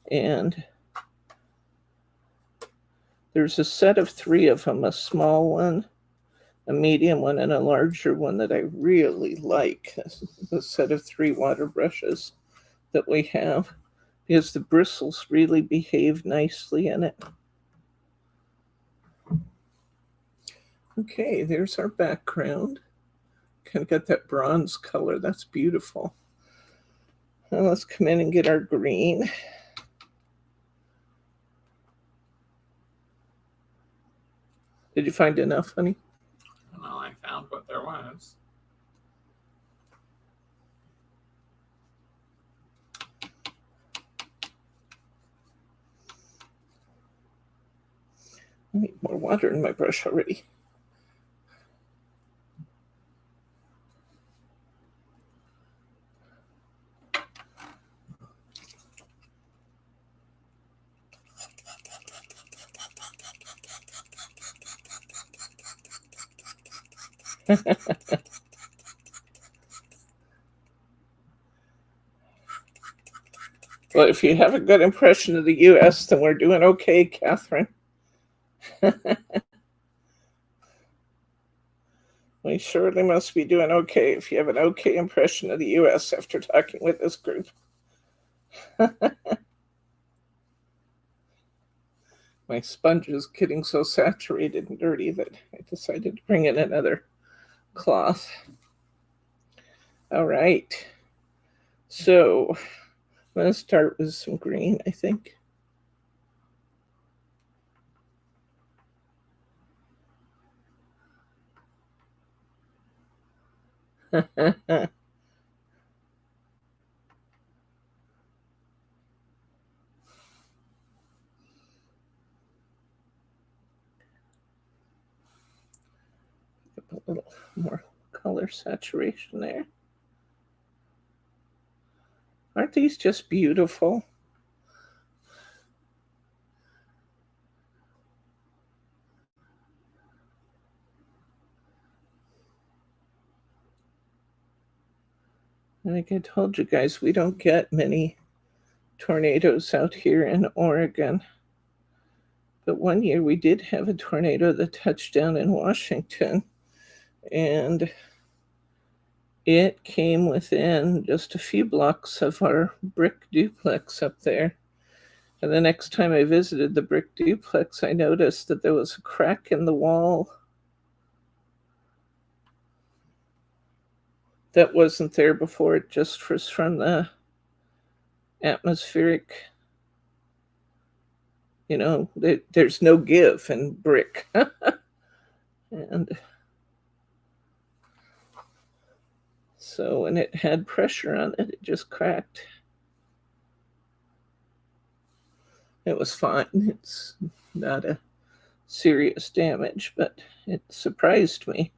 And there's a set of 3 of them, a small one, a medium one, and a larger one that I really like. The set of 3 water brushes that we have, because the bristles really behave nicely in it. Okay, there's our background. Kind of got that bronze color. That's beautiful. Now let's come in and get our green. Did you find enough, honey? Well, I found what there was. I need more water in my brush already. Well, if you have a good impression of the U.S., then we're doing okay, Catherine. We surely must be doing okay if you have an okay impression of the U.S. after talking with this group. My sponge is getting so saturated and dirty that I decided to bring in another cloth. All right. So I'm going to start with some green, I think. A little more color saturation there. Aren't these just beautiful? Like I told you guys, we don't get many tornadoes out here in Oregon. But one year we did have a tornado that touched down in Washington, and it came within just a few blocks of our brick duplex up there. And the next time I visited the brick duplex, I noticed that there was a crack in the wall that wasn't there before. It just was from the atmospheric, there's no give in brick. And so when it had pressure on it, it just cracked. It was fine. It's not a serious damage, but it surprised me.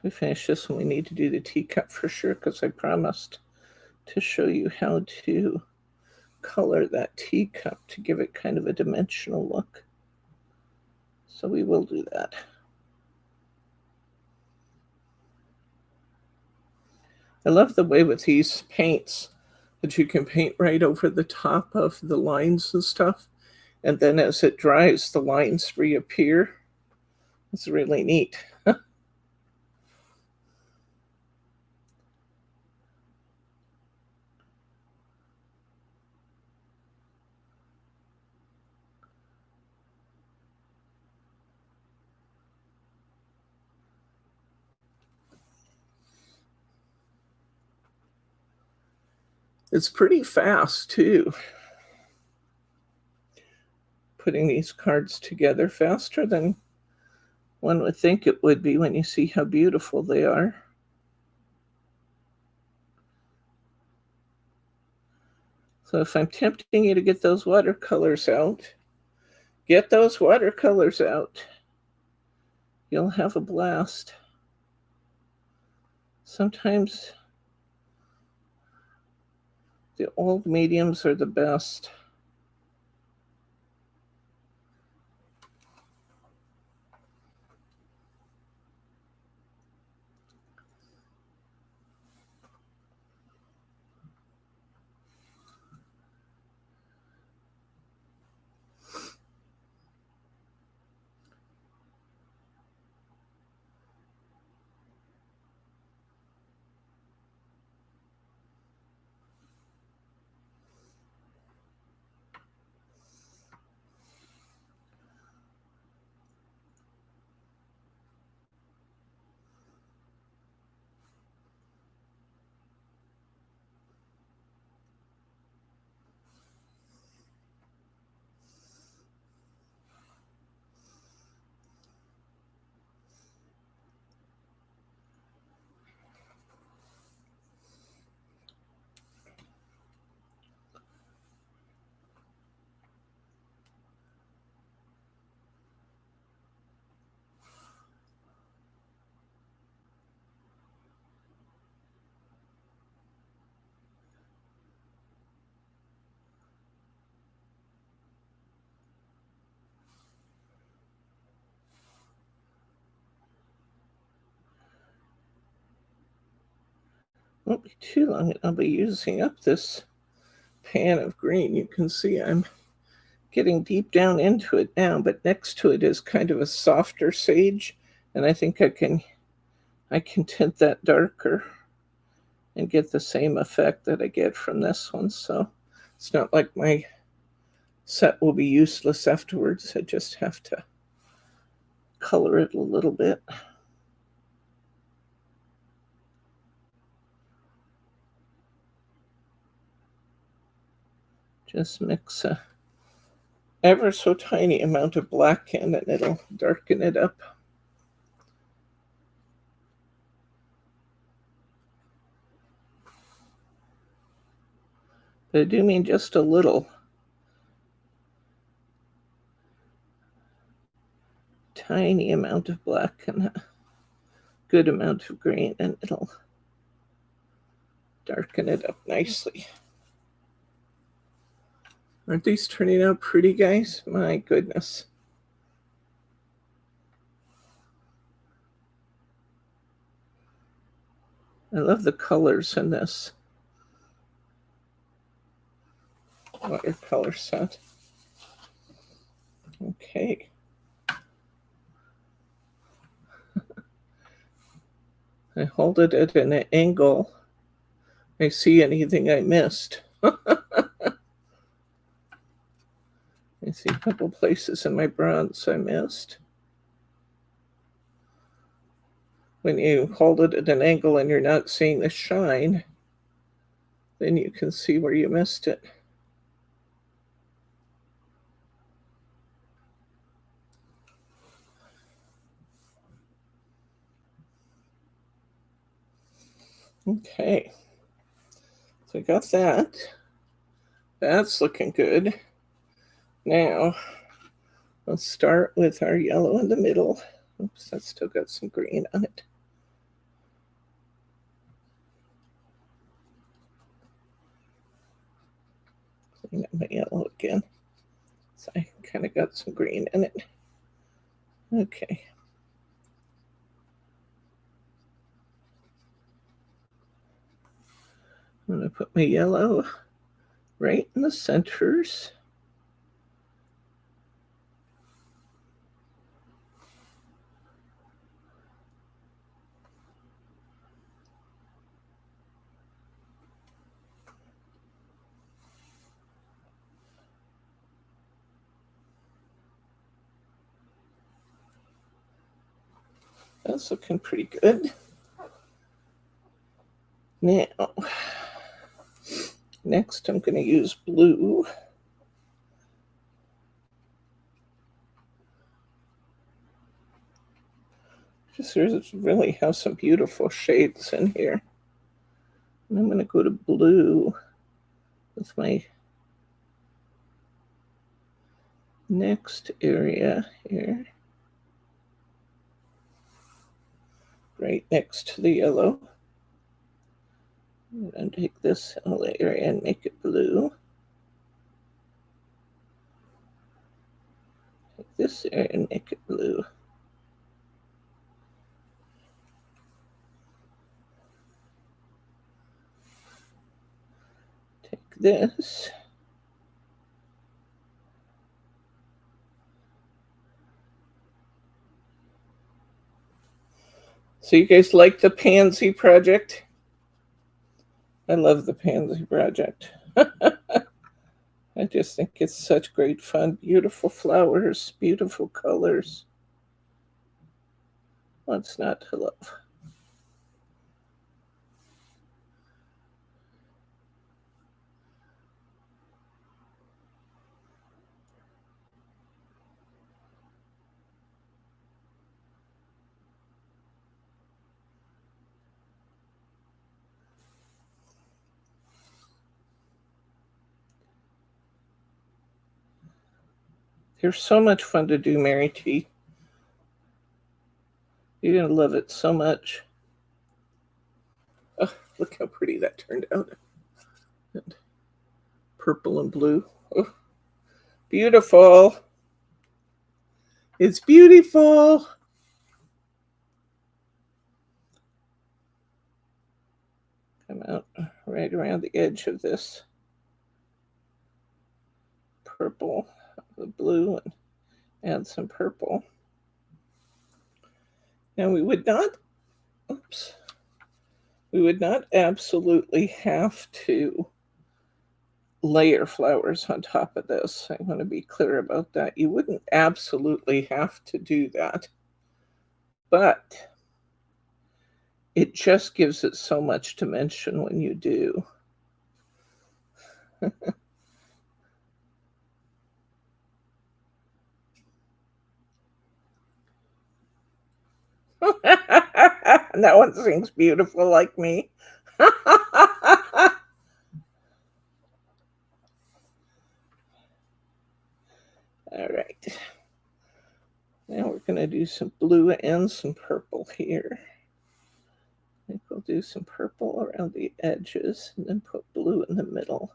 We finish this one, we need to do the teacup for sure, because I promised to show you how to color that teacup to give it kind of a dimensional look. So we will do that. I love the way with these paints that you can paint right over the top of the lines and stuff. And then as it dries, the lines reappear. It's really neat. It's pretty fast too. Putting these cards together faster than one would think it would be when you see how beautiful they are. So if I'm tempting you to get those watercolors out, get those watercolors out. You'll have a blast. Sometimes the old mediums are the best. Won't be too long and I'll be using up this pan of green. You can see I'm getting deep down into it now, but next to it is kind of a softer sage, and I think I can tint that darker and get the same effect that I get from this one. So it's not like my set will be useless afterwards. I just have to color it a little bit. Just mix a ever so tiny amount of black in and it'll darken it up. But I do mean just a little. Tiny amount of black and a good amount of green, and it'll darken it up nicely. Aren't these turning out pretty, guys? My goodness. I love the colors in this watercolor set. Okay. I hold it at an angle. I see anything I missed. I see a couple places in my bronze I missed. When you hold it at an angle and you're not seeing the shine, then you can see where you missed it. Okay, so I got that. That's looking good. Now, let's start with our yellow in the middle. Oops, that's still got some green on it. Clean up my yellow again. So I kind of got some green in it. Okay. I'm going to put my yellow right in the centers. That's looking pretty good. Now, next I'm going to use blue. Just really have some beautiful shades in here. And I'm going to go to blue with my next area here. Right next to the yellow. I'm going to take this whole area and make it blue. Take this area and make it blue. Take this. So you guys like the Pansy project? I love the Pansy project. I just think it's such great fun. Beautiful flowers, beautiful colors. What's not to love? They're so much fun to do, Mary T. You're going to love it so much. Oh, look how pretty that turned out. And purple and blue. Oh, beautiful. It's beautiful. Come about right around the edge of this purple, the blue, and add some purple. Now we would not, oops, we would not absolutely have to layer flowers on top of this. I want to be clear about that. You wouldn't absolutely have to do that, but it just gives it so much dimension when you do. No one sings beautiful like me. All right. Now we're going to do some blue and some purple here. I think we'll do some purple around the edges and then put blue in the middle.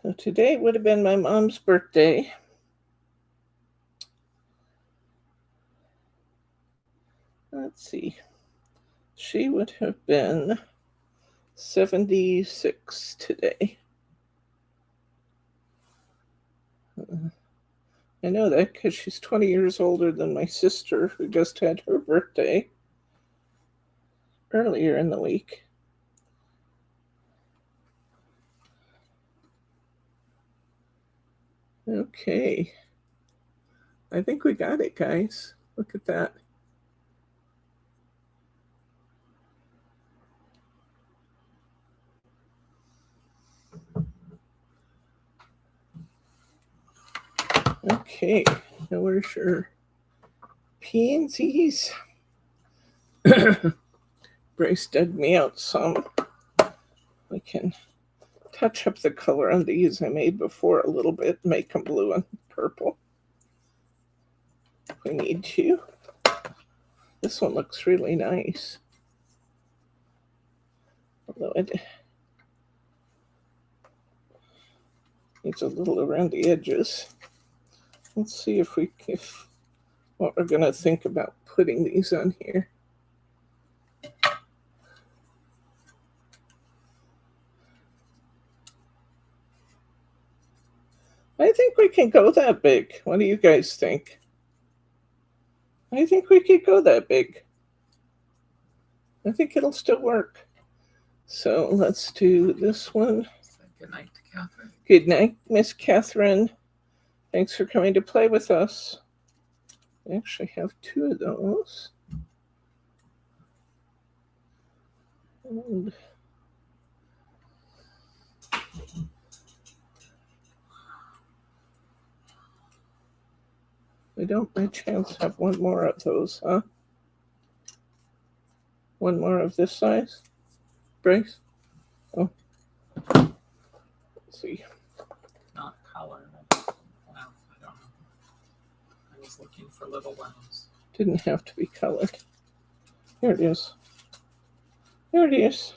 So today would have been my mom's birthday. Let's see. She would have been 76 today. I know that because she's 20 years older than my sister, who just had her birthday earlier in the week. Okay. I think we got it, guys. Look at that. Okay, now where's your pansies? Bryce dug me out some. We can touch up the color on these I made before a little bit, make them blue and purple if we need to. This one looks really nice, although it needs a little around the edges. Let's see if what we're gonna think about putting these on here. I think we can go that big. What do you guys think? I think we could go that big. I think it'll still work. So let's do this one. Good night to Catherine. Good night, Miss Catherine. Thanks for coming to play with us. I actually have two of those. And we don't by chance have one more of those, huh? One more of this size, Bryce? Oh. Let's see. Not colored. Well, I don't know. I was looking for little ones. Didn't have to be colored. Here it is. Here it is.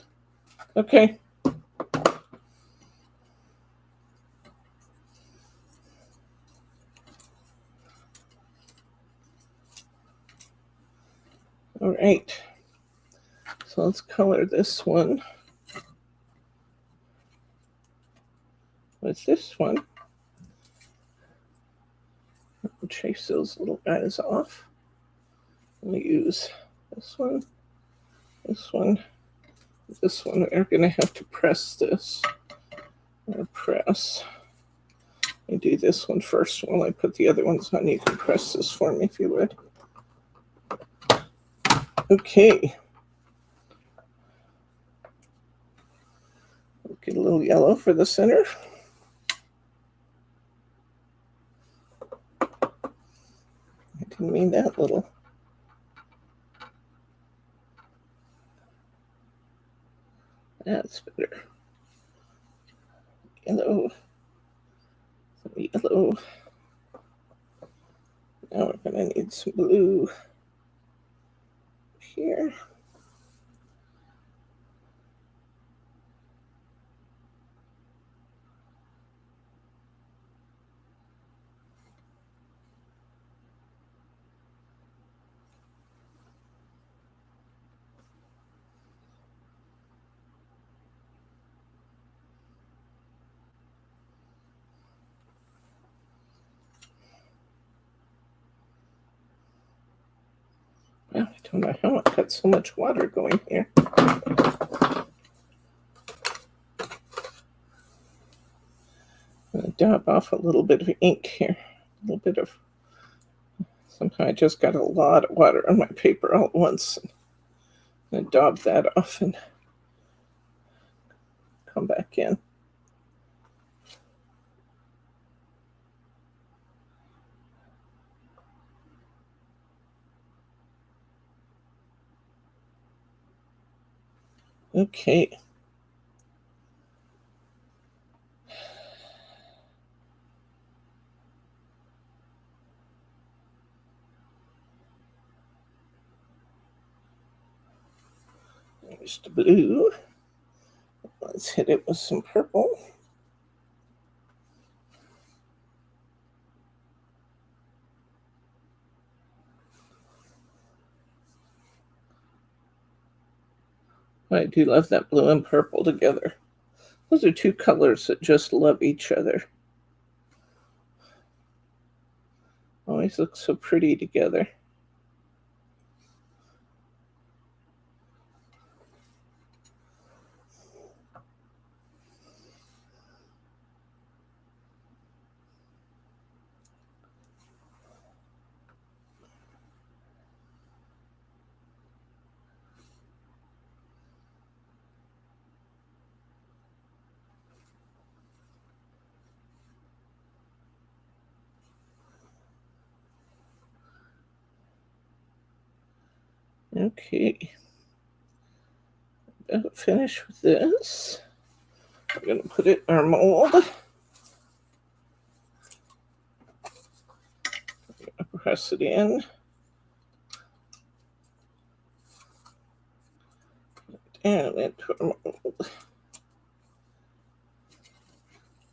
Okay. All right. So let's color this one with this one. I'll chase those little guys off. I'm going to use this one, this one, this one. We're going to have to press this. Or press. I do this one first while I put the other ones on. You can press this for me if you would. Okay. Get a little yellow for the center. Give me that little. That's better. Yellow. Some yellow. Now we're going to need some blue here. Well, I don't know how I got so much water going here. I'm going to dab off a little bit of ink here. A little bit of. Somehow I just got a lot of water on my paper all at once. And dab that off and come back in. Okay. There's the blue. Let's hit it with some purple. I do love that blue and purple together. Those are two colors that just love each other. Always look so pretty together. Okay. About finish with this. I'm going to put it in our mold. Press it in. Down into our mold.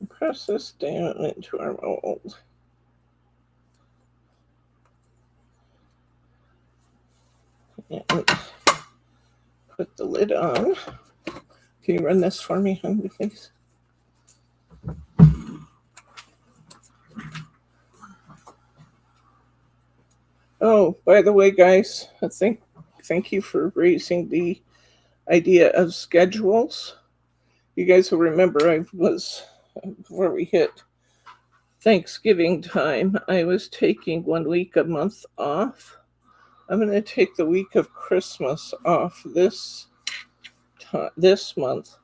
Press this down into our mold. And put the lid on. Can you run this for me, honey, please? Oh, by the way, guys, thank you for raising the idea of schedules. You guys will remember I was, before we hit Thanksgiving time, I was taking 1 week a month off. I'm going to take the week of Christmas off this month.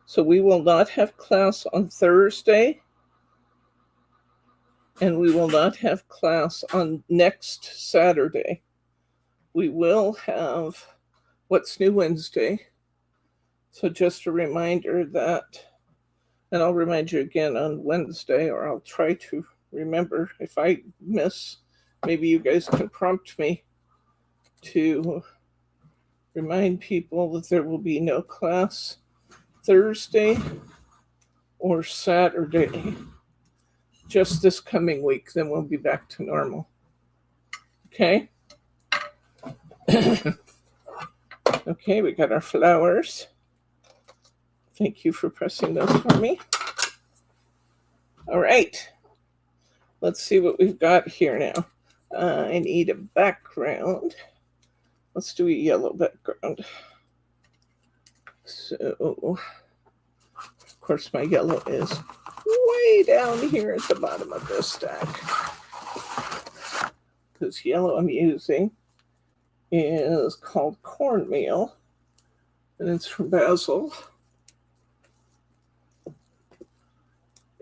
So we will not have class on Thursday. And we will not have class on next Saturday. We will have What's New Wednesday. So just a reminder that, and I'll remind you again on Wednesday, or I'll try to remember. If I miss, maybe you guys can prompt me to remind people that there will be no class Thursday or Saturday. Just this coming week, then we'll be back to normal. Okay? Okay, we got our flowers. Thank you for pressing those for me. All right. Let's see what we've got here now. I need a background. Let's do a yellow background. So, of course, my yellow is way down here at the bottom of this stack. This yellow I'm using is called cornmeal, and it's from Basil.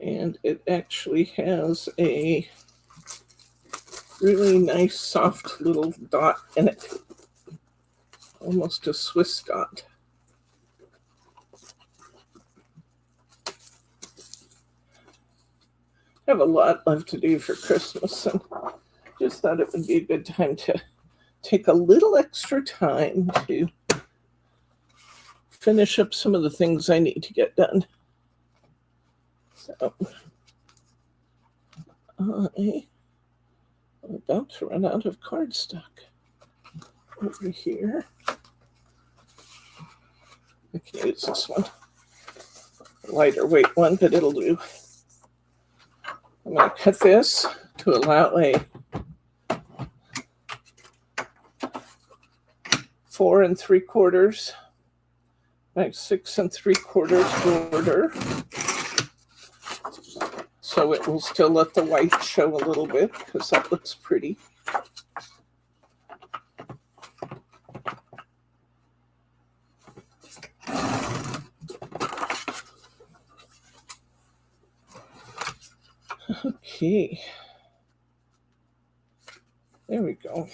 And it actually has a really nice, soft little dot in it. Almost a Swiss dot. I have a lot left to do for Christmas, and just thought it would be a good time to take a little extra time to finish up some of the things I need to get done. So I'm about to run out of cardstock over here. I can use this one, a lighter weight one, but it'll do. I'm going to cut this to allow a 4 3/4 by 6 3/4 border. So it will still let the white show a little bit because that looks pretty. Okay, there we go.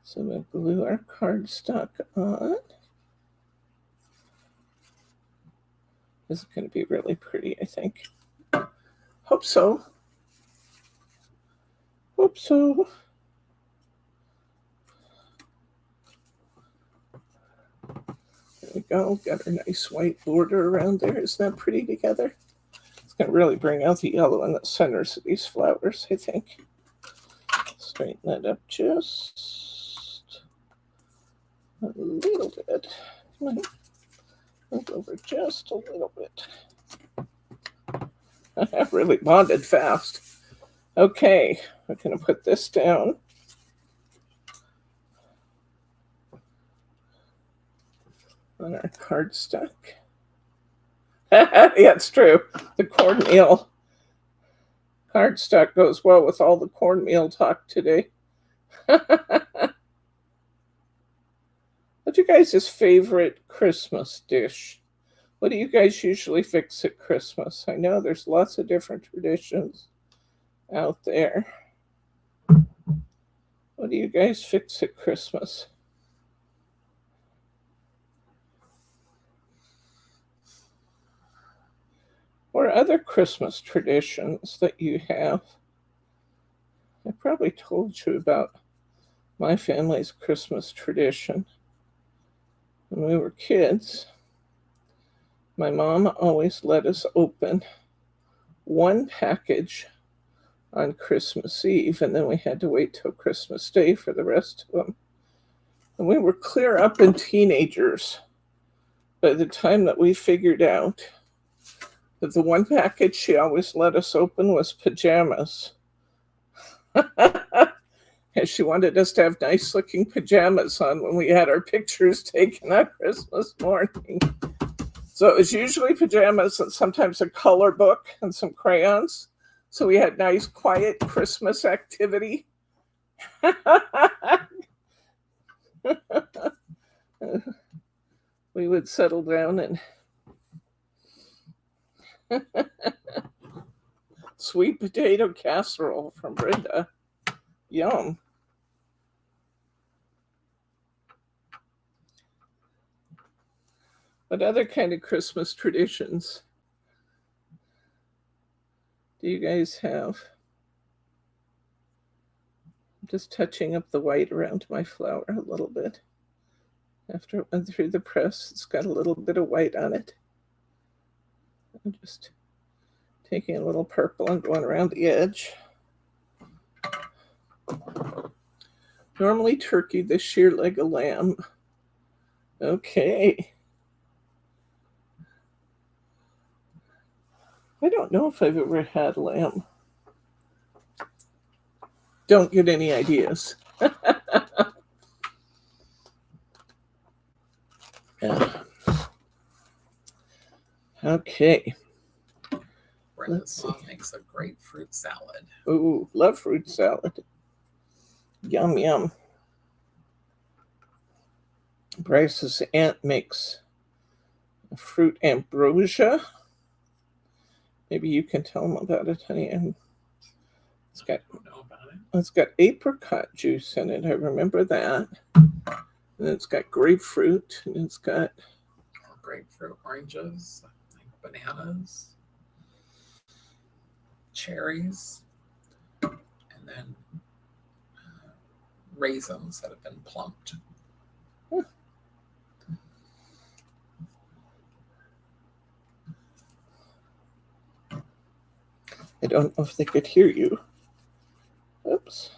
So we'll glue our cardstock on. This is going to be really pretty, I think. Hope so. Hope so. There we go. Got our nice white border around there. Isn't that pretty together? It's going to really bring out the yellow in the centers of these flowers, I think. Straighten that up just a little bit. Move over just a little bit. I've really bonded fast. Okay, we're going to put this down. On our cardstock. Yeah, it's true. The cornmeal cardstock goes well with all the cornmeal talk today. What's your guys' favorite Christmas dish? What do you guys usually fix at Christmas? I know there's lots of different traditions out there. What do you guys fix at Christmas? Or other Christmas traditions that you have? I probably told you about my family's Christmas tradition. When we were kids, my mom always let us open one package on Christmas Eve, and then we had to wait till Christmas Day for the rest of them. And we were clear up in teenagers by the time that we figured out that the one package she always let us open was pajamas. And she wanted us to have nice looking pajamas on when we had our pictures taken on Christmas morning. So it was usually pajamas and sometimes a color book and some crayons. So we had nice, quiet Christmas activity. We would settle down and sweet potato casserole from Brenda. Yum. What other kind of Christmas traditions do you guys have? I'm just touching up the white around my flower a little bit. After it went through the press, it's got a little bit of white on it. I'm just taking a little purple and going around the edge. Normally turkey, this year leg of lamb. Okay. I don't know if I've ever had lamb. Don't get any ideas. Yeah. Okay. Brenda's mom makes a great fruit salad. Ooh, love fruit salad. Yum, yum. Bryce's aunt makes fruit ambrosia. Maybe you can tell them about it, honey. And it's got, I don't know about it. it's got apricot juice in it. I remember that. And it's got grapefruit, and it's got Grapefruit, oranges, I think bananas, cherries, and then raisins that have been plumped. I don't know if they could hear you. Oops.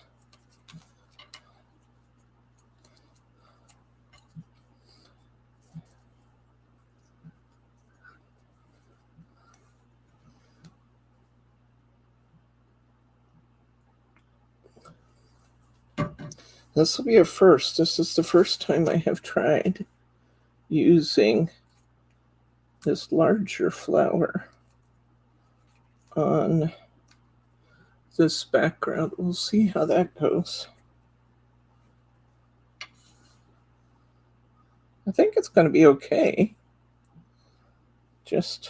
This will be a first. This is the first time I have tried using this larger flower on this background. We'll see how that goes. I think it's going to be okay. It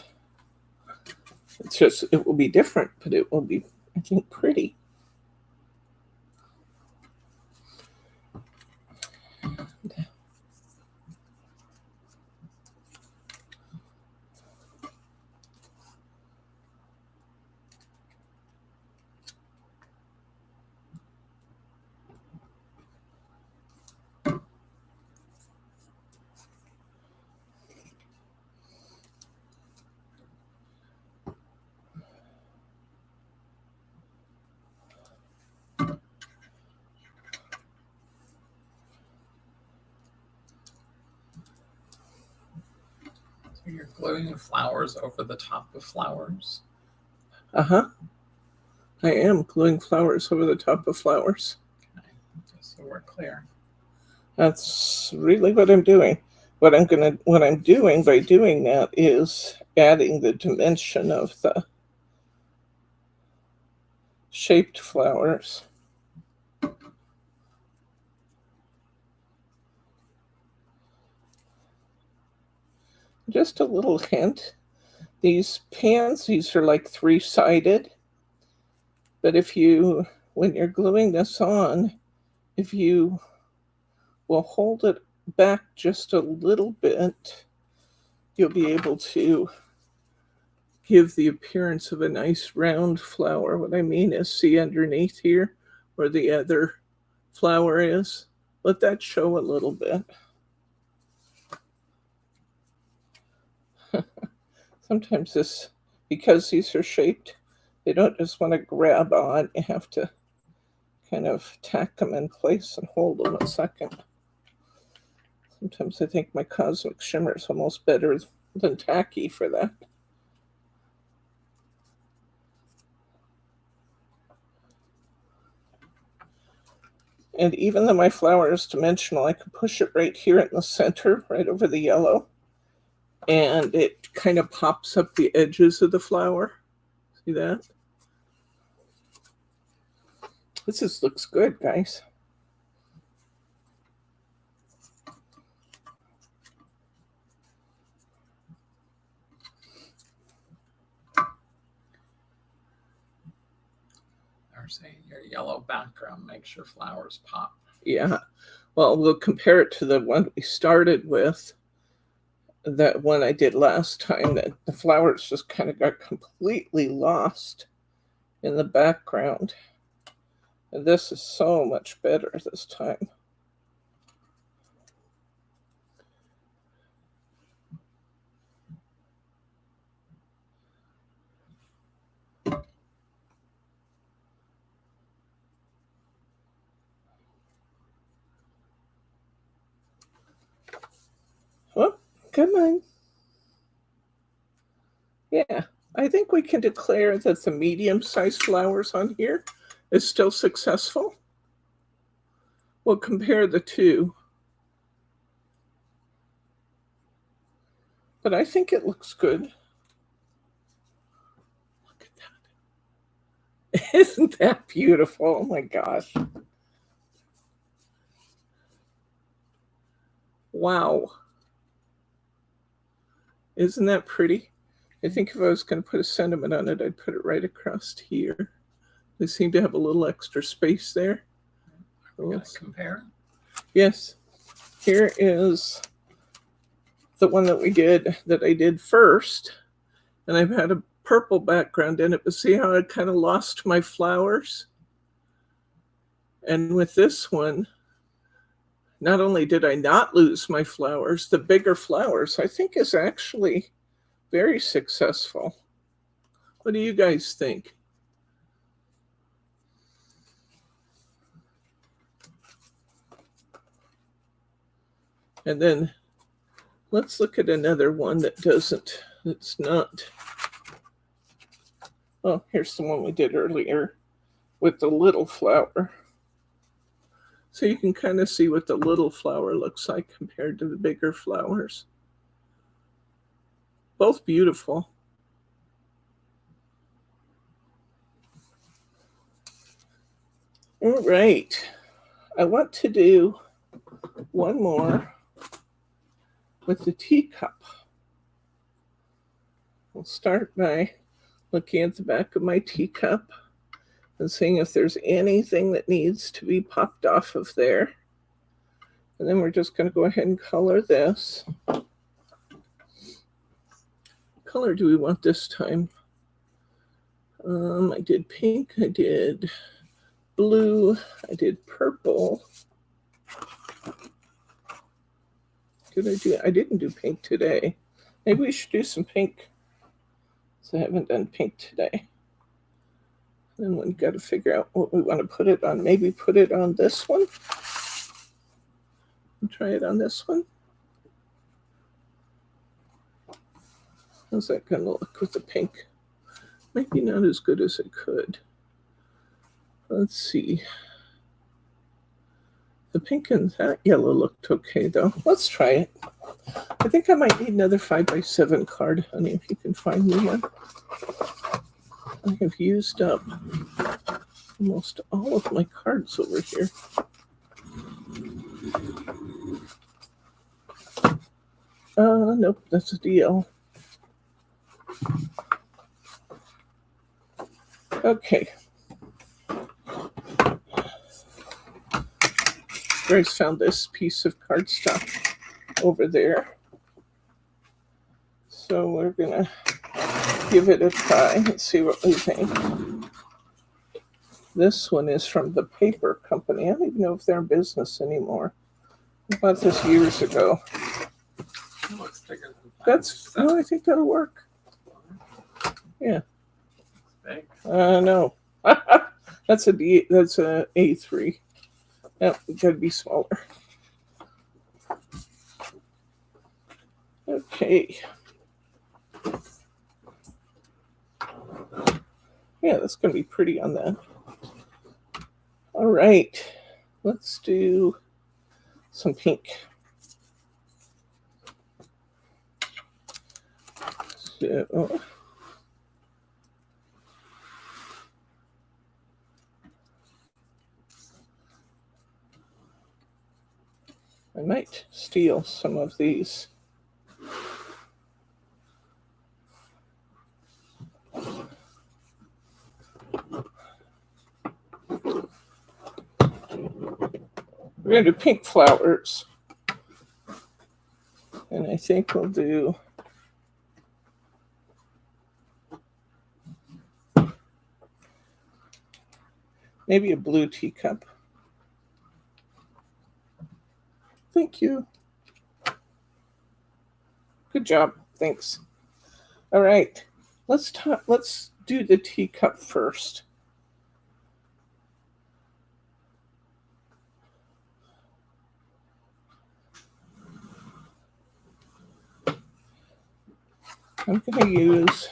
will be different, but it will be, I think, pretty. So you're gluing flowers over the top of flowers. Uh-huh. I am gluing flowers over the top of flowers. Okay, just so we're clear. That's really what I'm doing. What I'm doing by doing that is adding the dimension of the shaped flowers. Just a little hint. These pansies are like three-sided, but when you're gluing this on, if you will hold it back just a little bit, you'll be able to give the appearance of a nice round flower. What I mean is, see underneath here where the other flower is? Let that show a little bit. Sometimes because these are shaped, they don't just want to grab on. You have to kind of tack them in place and hold them a second. Sometimes I think my Cosmic Shimmer is almost better than tacky for that. And even though my flower is dimensional, I could push it right here in the center, right over the yellow. And it kind of pops up the edges of the flower. See that? This just looks good, guys. They're saying your yellow background makes your flowers pop. Yeah. Well, we'll compare it to the one we started with. That one I did last time, that the flowers just kind of got completely lost in the background. And this is so much better this time. Oh, come on. Yeah, I think we can declare that the medium-sized flowers on here is still successful. We'll compare the two. But I think it looks good. Isn't that beautiful? Oh my gosh. Wow. Isn't that pretty? I think if I was going to put a sentiment on it, I'd put it right across here. They seem to have a little extra space there. Let's compare. Yes. Here is the one that I did first. And I've had a purple background in it, but see how I kind of lost my flowers? And with this one, not only did I not lose my flowers, the bigger flowers, I think is actually very successful. What do you guys think? And then let's look at another one that's not. Oh, here's the one we did earlier with the little flower. So you can kind of see what the little flower looks like compared to the bigger flowers. Both beautiful. All right. I want to do one more with the teacup. We'll start by looking at the back of my teacup and seeing if there's anything that needs to be popped off of there. And then we're just going to go ahead and color this. What color do we want this time? I did pink, I did blue, I did purple. I didn't do pink today. Maybe we should do some pink. So I haven't done pink today. Then we've got to figure out what we want to put it on. Maybe put it on this one. And try it on this one. How's that going to look with the pink? Maybe not as good as it could. Let's see. The pink and that yellow looked okay, though. Let's try it. I think I might need another 5x7 card, honey, if you can find me one. I have used up almost all of my cards over here. Nope, that's a DL. Okay. Grace found this piece of cardstock over there. So we're going to give it a try and see what we think. This one is from the paper company. I don't even know if they're in business anymore. I bought this years ago. It looks bigger than 5. No, I think that'll work. Yeah. Big. No. That's a A3. No, it gotta be smaller. Okay. Yeah, that's gonna be pretty on that. All right. Let's do some pink. So, I might steal some of these. We're going to do pink flowers. And I think we'll do maybe a blue teacup. Thank you. Good job. Thanks. All right. Let's do the teacup first. I'm going to use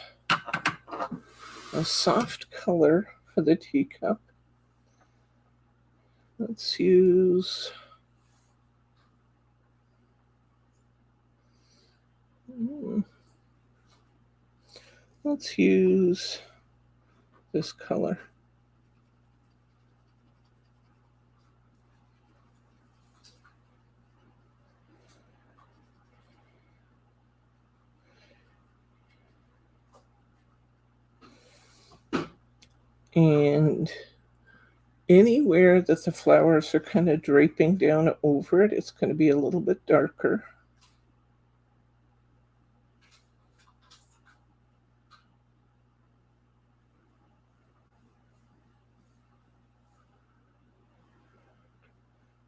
a soft color for the teacup. Let's use this color. And anywhere that the flowers are kind of draping down over it, it's going to be a little bit darker.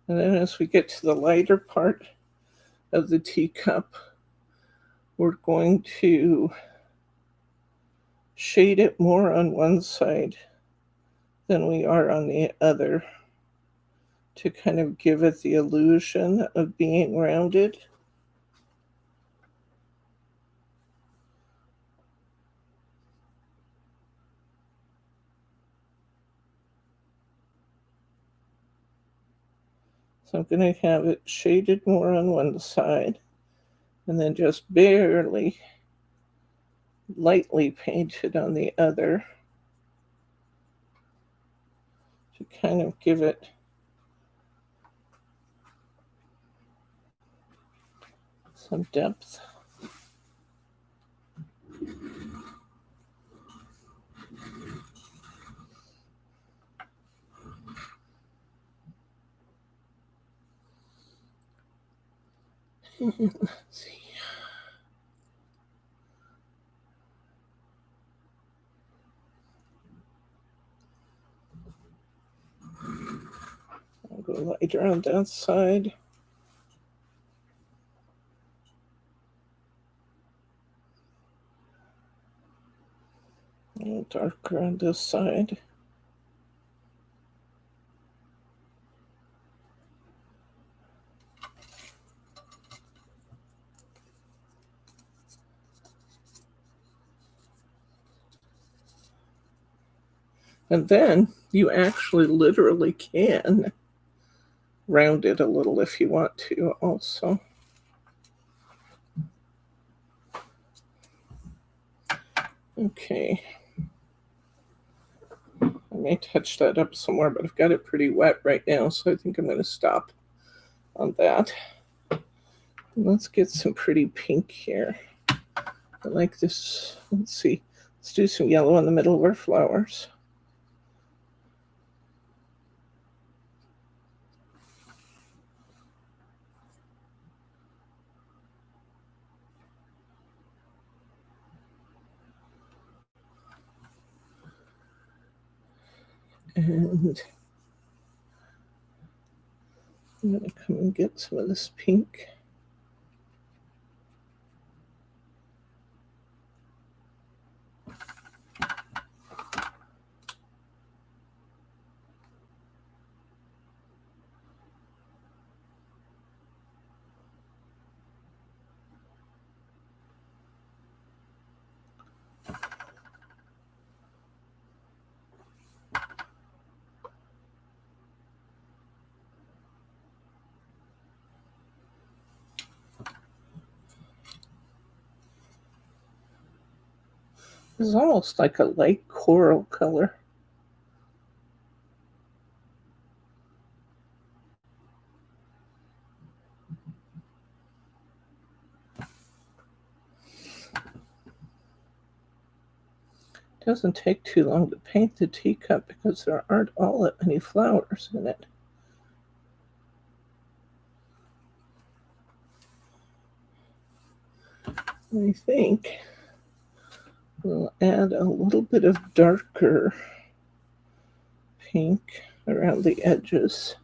And then as we get to the lighter part of the teacup, we're going to shade it more on one side than we are on the other to kind of give it the illusion of being rounded. So I'm going to have it shaded more on one side and then just barely lightly painted on the other to kind of give it some depth. Let's see. I'll go lighter on that side. A little darker on this side. And then you actually literally can round it a little if you want to also. Okay. I may touch that up somewhere, but I've got it pretty wet right now, so I think I'm going to stop on that. Let's get some pretty pink here. I like this. Let's see. Let's do some yellow in the middle of our flowers. And I'm going to come and get some of this pink. It's almost like a light coral color. It doesn't take too long to paint the teacup because there aren't all that many flowers in it. I think we'll add a little bit of darker pink around the edges.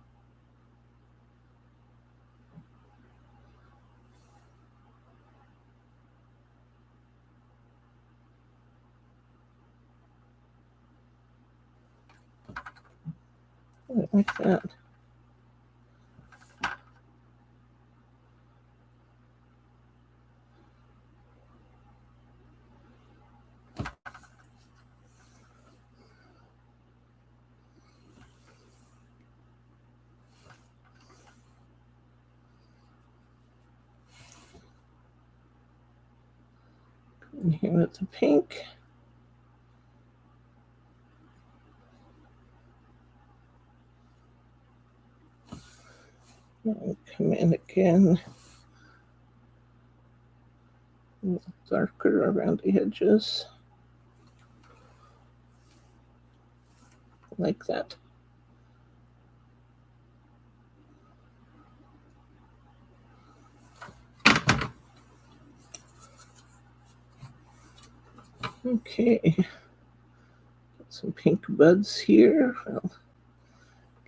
I like that. And here with the pink. And come in again. A little darker around the edges. like that. Okay, got some pink buds here. I'll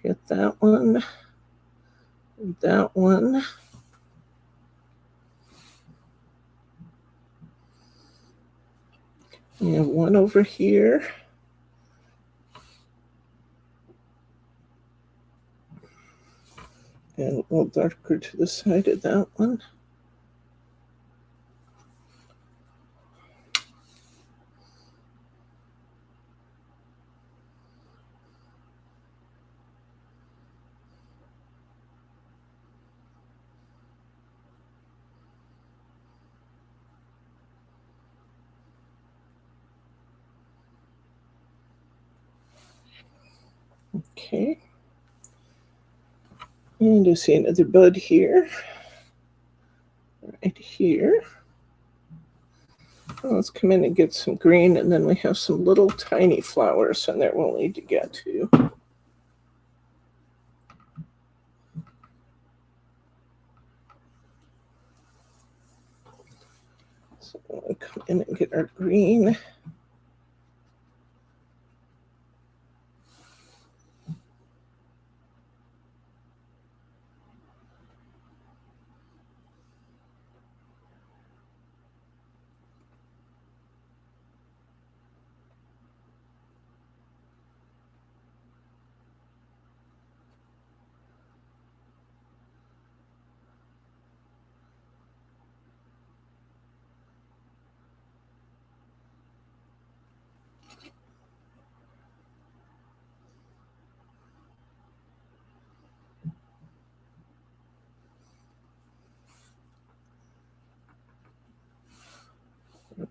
get that one and that one. We have one over here. And a little darker to the side of that one. Okay. And I see another bud here. Right here. Well, let's come in and get some green, and then we have some little tiny flowers in there we'll need to get to. So we'll come in and get our green.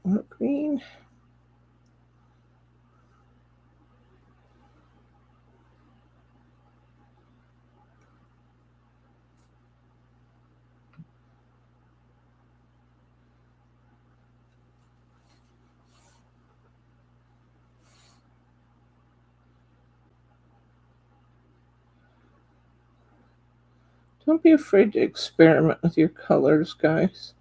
More green. Don't be afraid to experiment with your colors, guys.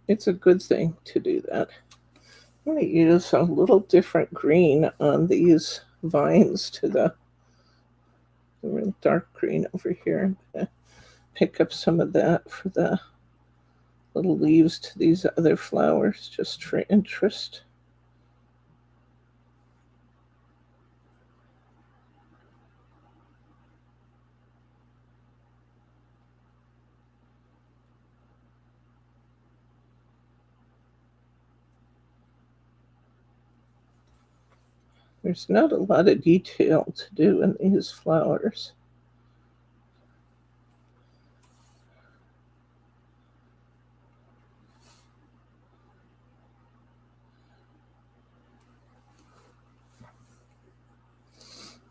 It's a good thing to do that. I'm going to use a little different green on these vines to the real dark green over here. I'm going to pick up some of that for the little leaves to these other flowers, just for interest. There's not a lot of detail to do in these flowers.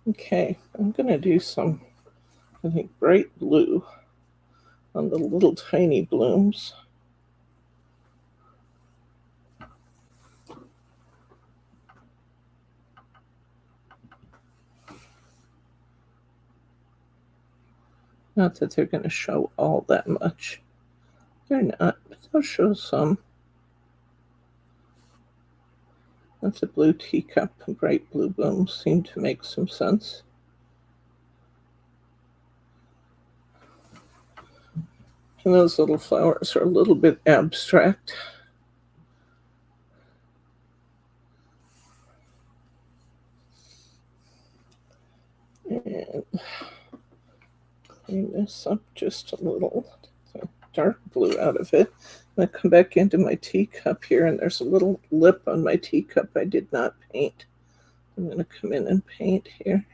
Okay, I'm going to do some, I think, bright blue on the little tiny blooms. Not that they're going to show all that much. They're not, but they'll show some. That's a blue teacup, and bright blue blooms seem to make some sense. And those little flowers are a little bit abstract. And clean this up just a little. Take the dark blue out of it. I'm going to come back into my teacup here, and there's a little lip on my teacup I did not paint. I'm going to come in and paint here.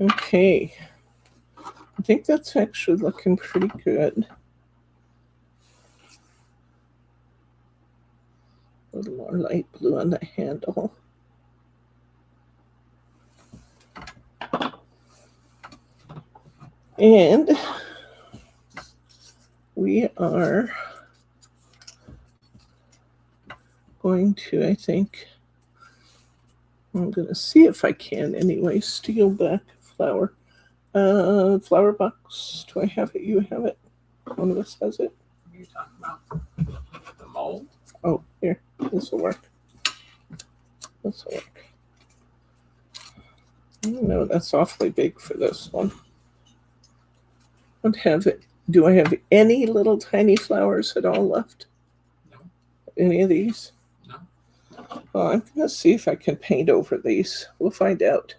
Okay, I think that's actually looking pretty good. A little more light blue on the handle. And we are going to, I think, I'm going to see if I can anyway, steal back flour. Flower box. Do I have it? You have it? One of us has it. Are you talking about the mold? Oh, here. This will work. This will work. No, that's awfully big for this one. I don't have it. Do I have any little tiny flowers at all left? No. Any of these? No. Well, I'm going to see if I can paint over these. We'll find out.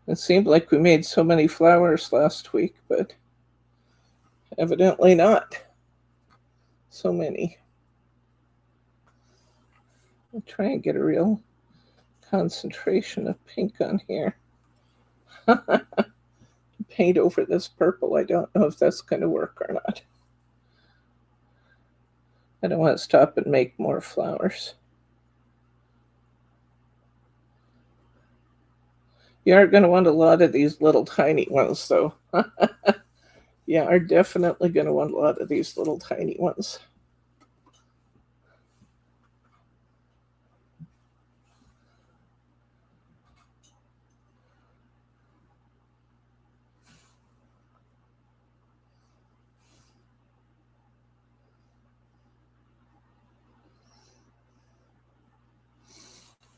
It seemed like we made so many flowers last week, but evidently not. So many. I'll try and get a real concentration of pink on here. Paint over this purple. I don't know if that's going to work or not. I don't want to stop and make more flowers. You are going to want a lot of these little tiny ones, though. You are definitely going to want a lot of these little tiny ones.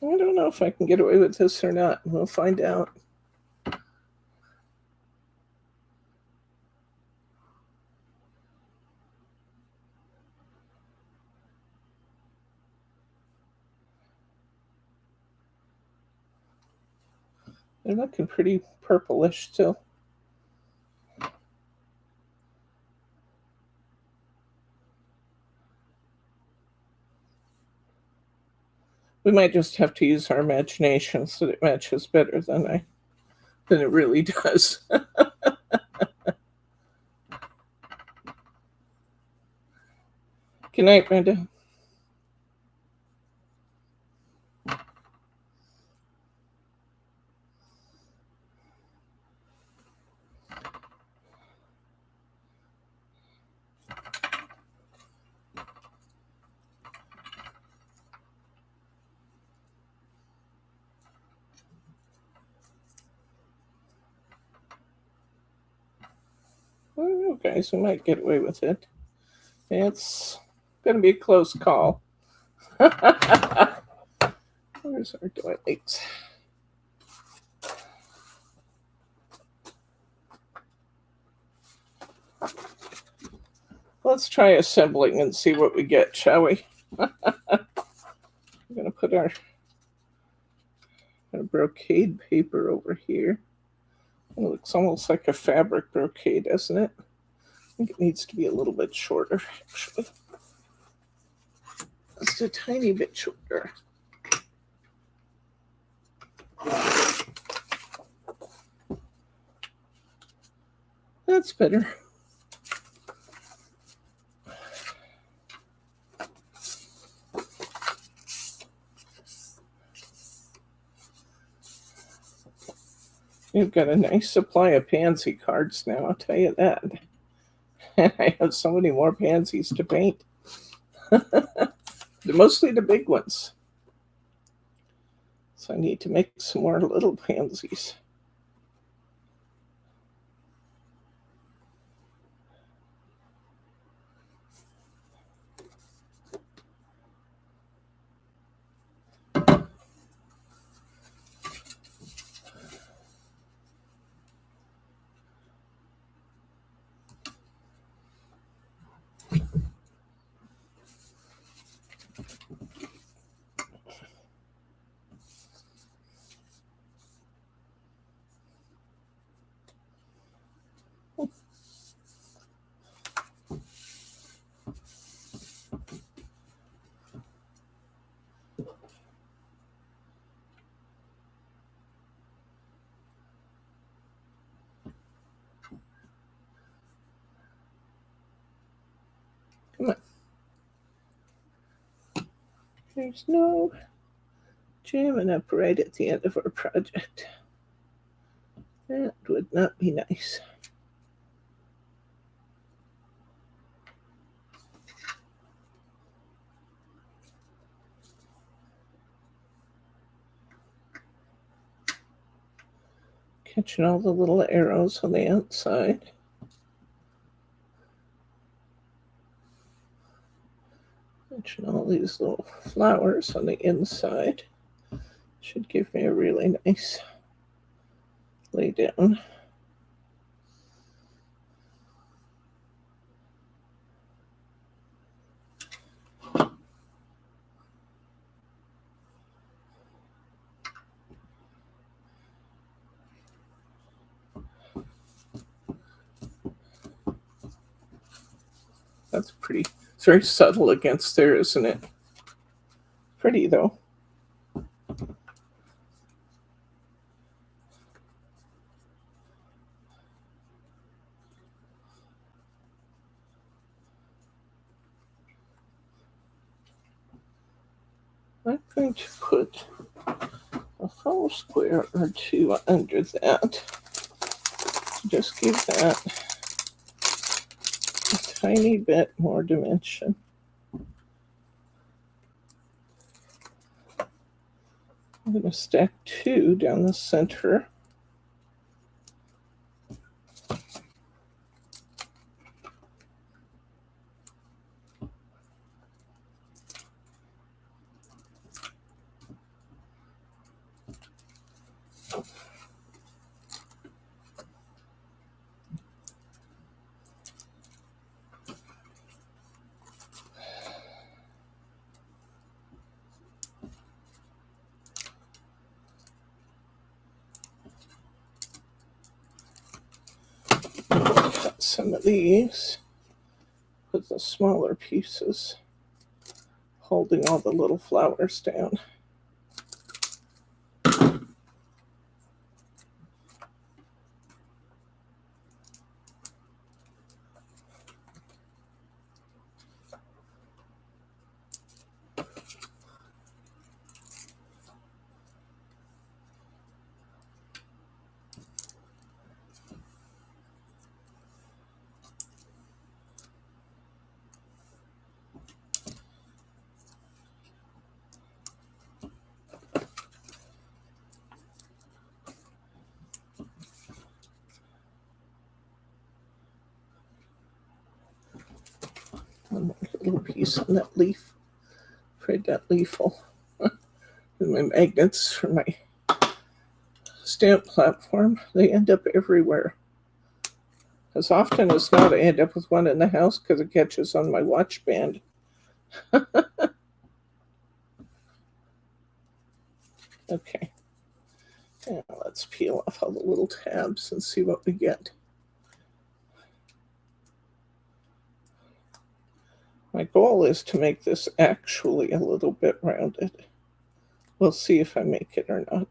I don't know if I can get away with this or not. We'll find out. They're looking pretty purplish still. We might just have to use our imagination so that it matches better than it really does. Good night, Brenda. I don't know, guys. We might get away with it. It's going to be a close call. Where's our doilies? Let's try assembling and see what we get, shall we? I'm going to put our brocade paper over here. It looks almost like a fabric brocade, doesn't it? I think it needs to be a little bit shorter, actually. Just a tiny bit shorter. That's better. We've got a nice supply of pansy cards now, I'll tell you that. And I have so many more pansies to paint. Mostly the big ones. So I need to make some more little pansies. Come on. There's no jamming up right at the end of our project. That would not be nice. Catching all the little arrows on the outside. Catching all these little flowers on the inside. Should give me a really nice lay down. That's pretty. It's very subtle against there, isn't it? Pretty though. I'm going to put a full square or two under that. Just give that a tiny bit more dimension. I'm going to stack two down the center. Cut some of these, put the smaller pieces, holding all the little flowers down. One more little piece on that leaf. Afraid that leaf will. And my magnets for my stamp platform, they end up everywhere. As often as not, I end up with one in the house because it catches on my watch band. Okay. Now let's peel off all the little tabs and see what we get. My goal is to make this actually a little bit rounded. We'll see if I make it or not.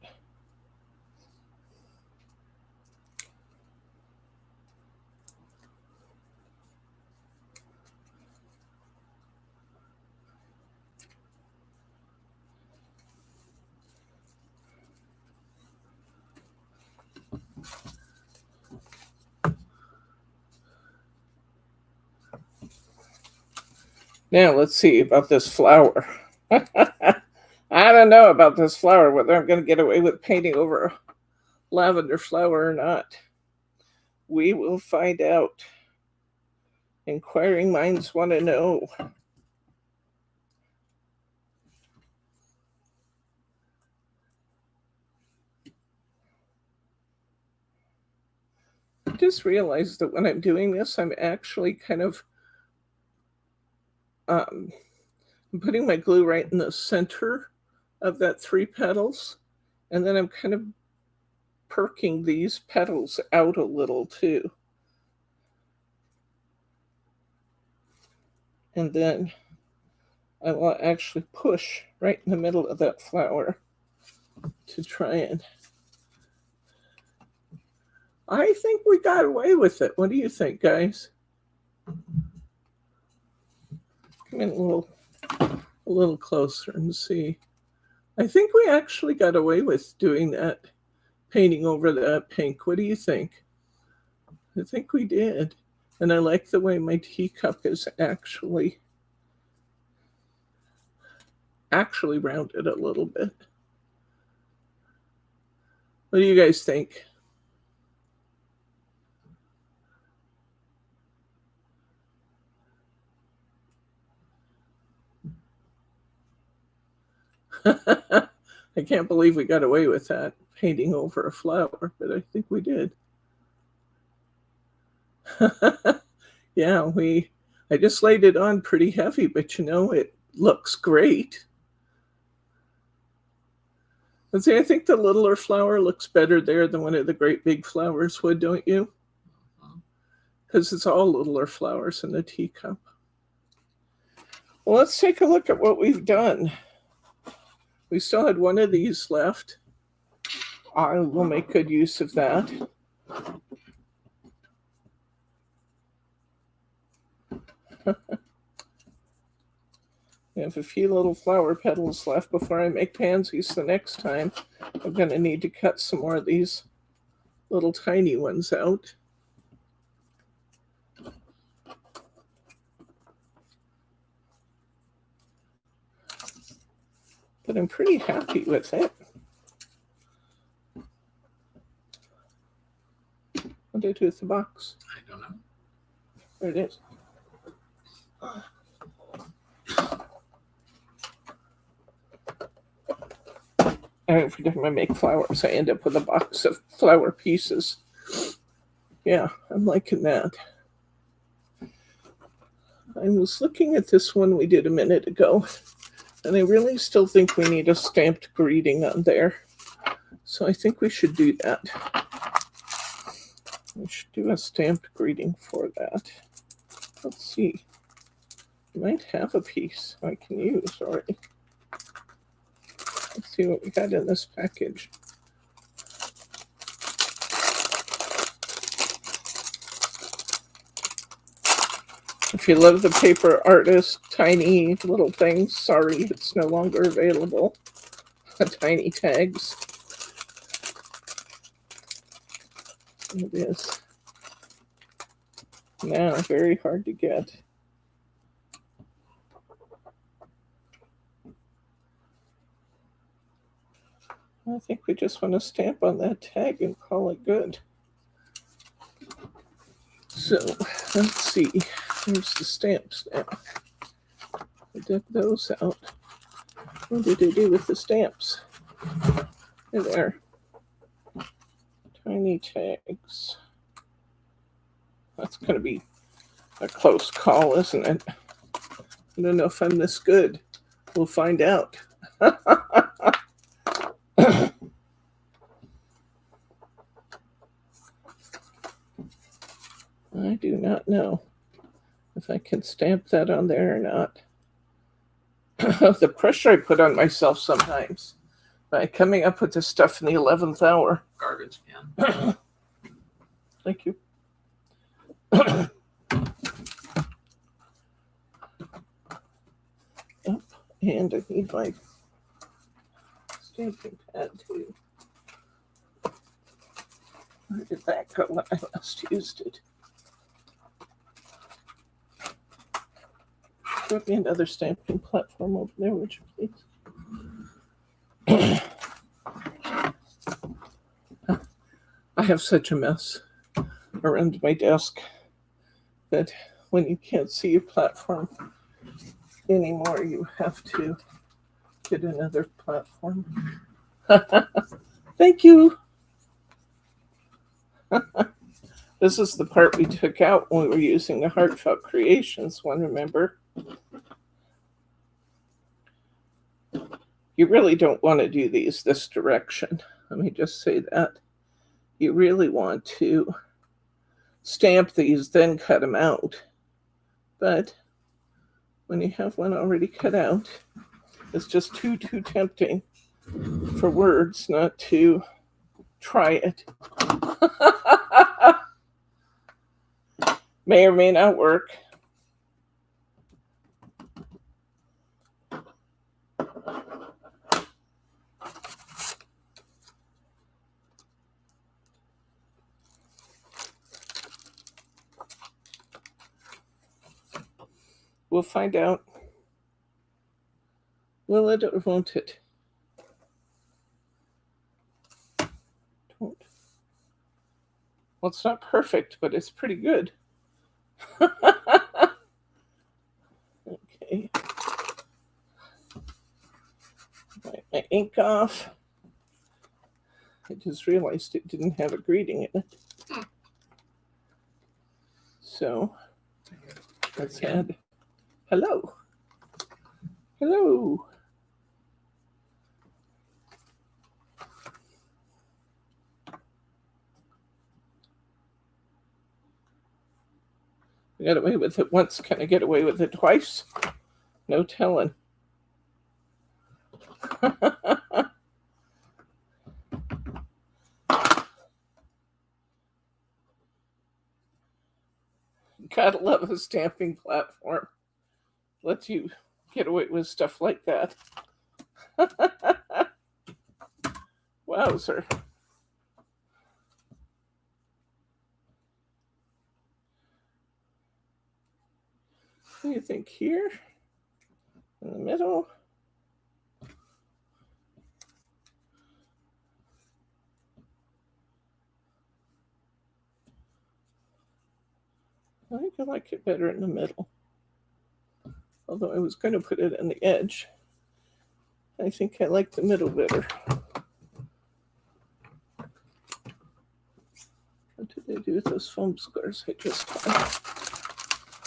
Now let's see about this flower. I don't know about this flower, whether I'm going to get away with painting over a lavender flower or not. We will find out. Inquiring minds want to know. I just realized that when I'm doing this, I'm actually kind of I'm putting my glue right in the center of that 3 petals, and then I'm kind of perking these petals out a little too. And then I will actually push right in the middle of that flower to try and... I think we got away with it. What do you think, guys? Come in a little closer and see I think we actually got away with doing that, painting over that pink. What do you think? I think we did. And I like the way my teacup is actually rounded a little bit. What do you guys think? I can't believe we got away with that, painting over a flower, but I think we did. Yeah, I just laid it on pretty heavy, but it looks great. And see, I think the littler flower looks better there than one of the great big flowers would, don't you? Because it's all littler flowers in the teacup. Well, let's take a look at what we've done. We still had one of these left. I will make good use of that. I have a few little flower petals left before I make pansies the next time. I'm going to need to cut some more of these little tiny ones out. But I'm pretty happy with it. What did I do with the box? I don't know. There it is. Every time I make flowers, I end up with a box of flower pieces. Yeah, I'm liking that. I was looking at this one we did a minute ago, and I really still think we need a stamped greeting on there. So I think we should do that. We should do a stamped greeting for that. Let's see. I might have a piece I can use already. Let's see what we got in this package. If you love the paper artist, tiny little things, sorry, it's no longer available. Tiny tags. It is now very hard to get. I think we just want to stamp on that tag and call it good. So let's see. Here's the stamps now. I dug those out. What did I do with the stamps? There. Tiny tags. That's going to be a close call, isn't it? I don't know if I'm this good. We'll find out. I do not know if I can stamp that on there or not. The pressure I put on myself sometimes by coming up with this stuff in the 11th hour. Garbage can. Thank you. Oh, and I need my stamping pad too. Where did that go when I last used it? Put me another stamping platform over there, would you please? I have such a mess around my desk that when you can't see your platform anymore, you have to get another platform. Thank you. This is the part we took out when we were using the Heartfelt Creations one, remember? You really don't want to do these this direction. Let me just say that. You really want to stamp these, then cut them out. But when you have one already cut out, it's just too tempting for words not to try it. May or may not work. We'll find out. Will it or won't it? Don't. Well, it's not perfect, but it's pretty good. Okay. Wipe my ink off. I just realized it didn't have a greeting in it. So let's add hello. Hello. I got away with it once. Can I get away with it twice? No telling. Gotta love a stamping platform. Lets you get away with stuff like that. Wowzer. What do you think here? In the middle? I think I like it better in the middle. Although I was going to put it on the edge. I think I like the middle better. What did they do with those foam squares I just had?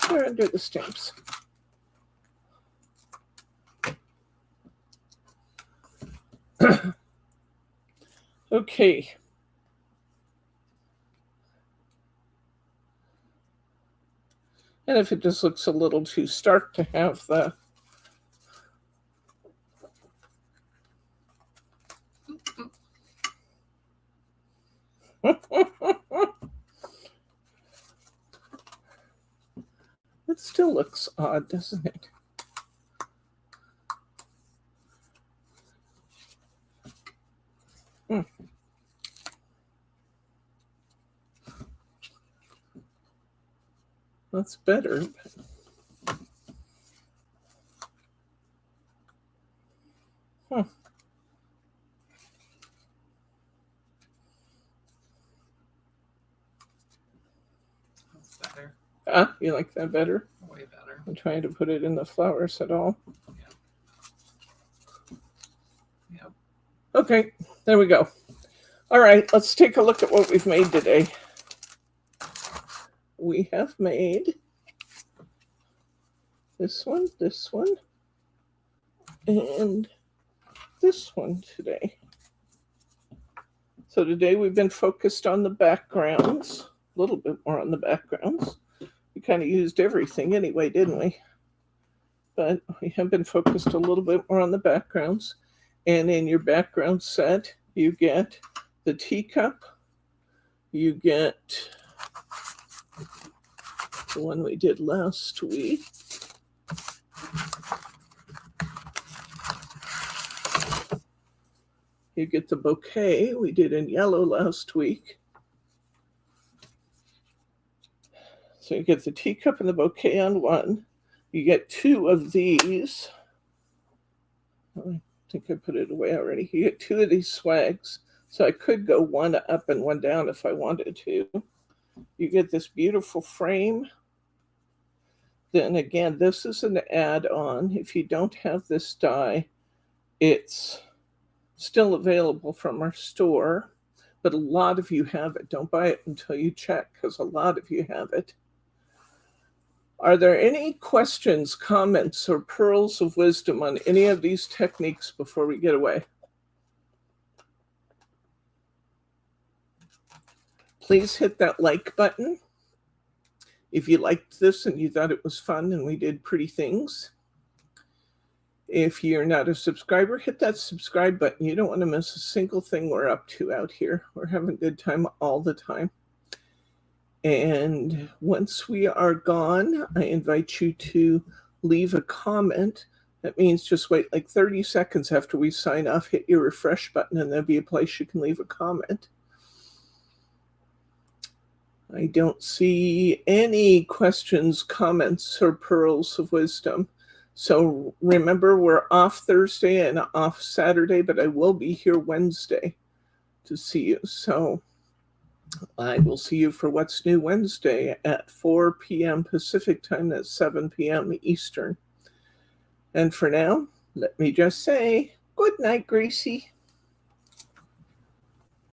They're under the stamps. Okay. And if it just looks a little too stark to have the it still looks odd, doesn't it? That's better. Huh. That's better. You like that better? Way better. I'm trying to put it in the flowers at all. Yep. Okay, there we go. All right, let's take a look at what we've made today. We have made this one, and this one today. So today we've been focused on the backgrounds, a little bit more on the backgrounds. We kind of used everything anyway, didn't we? But we have been focused a little bit more on the backgrounds. And in your background set, you get the teacup, you get the one we did last week. You get the bouquet we did in yellow last week. So you get the teacup and the bouquet on one. You get two of these. I think I put it away already. You get two of these swags. So I could go one up and one down if I wanted to. You get this beautiful frame. Then again, this is an add-on. If you don't have this die, it's still available from our store, but a lot of you have it. Don't buy it until you check, because a lot of you have it. Are there any questions, comments, or pearls of wisdom on any of these techniques before we get away? Please hit that like button if you liked this and you thought it was fun and we did pretty things. If you're not a subscriber, hit that subscribe button. You don't want to miss a single thing we're up to out here. We're having a good time all the time. And once we are gone, I invite you to leave a comment. That means just wait like 30 seconds after we sign off, hit your refresh button, and there'll be a place you can leave a comment. I don't see any questions, comments, or pearls of wisdom. So remember, we're off Thursday and off Saturday, but I will be here Wednesday to see you. So I will see you for What's New Wednesday at 4 p.m. Pacific time. That's 7 p.m. Eastern. And for now, let me just say, good night, Gracie.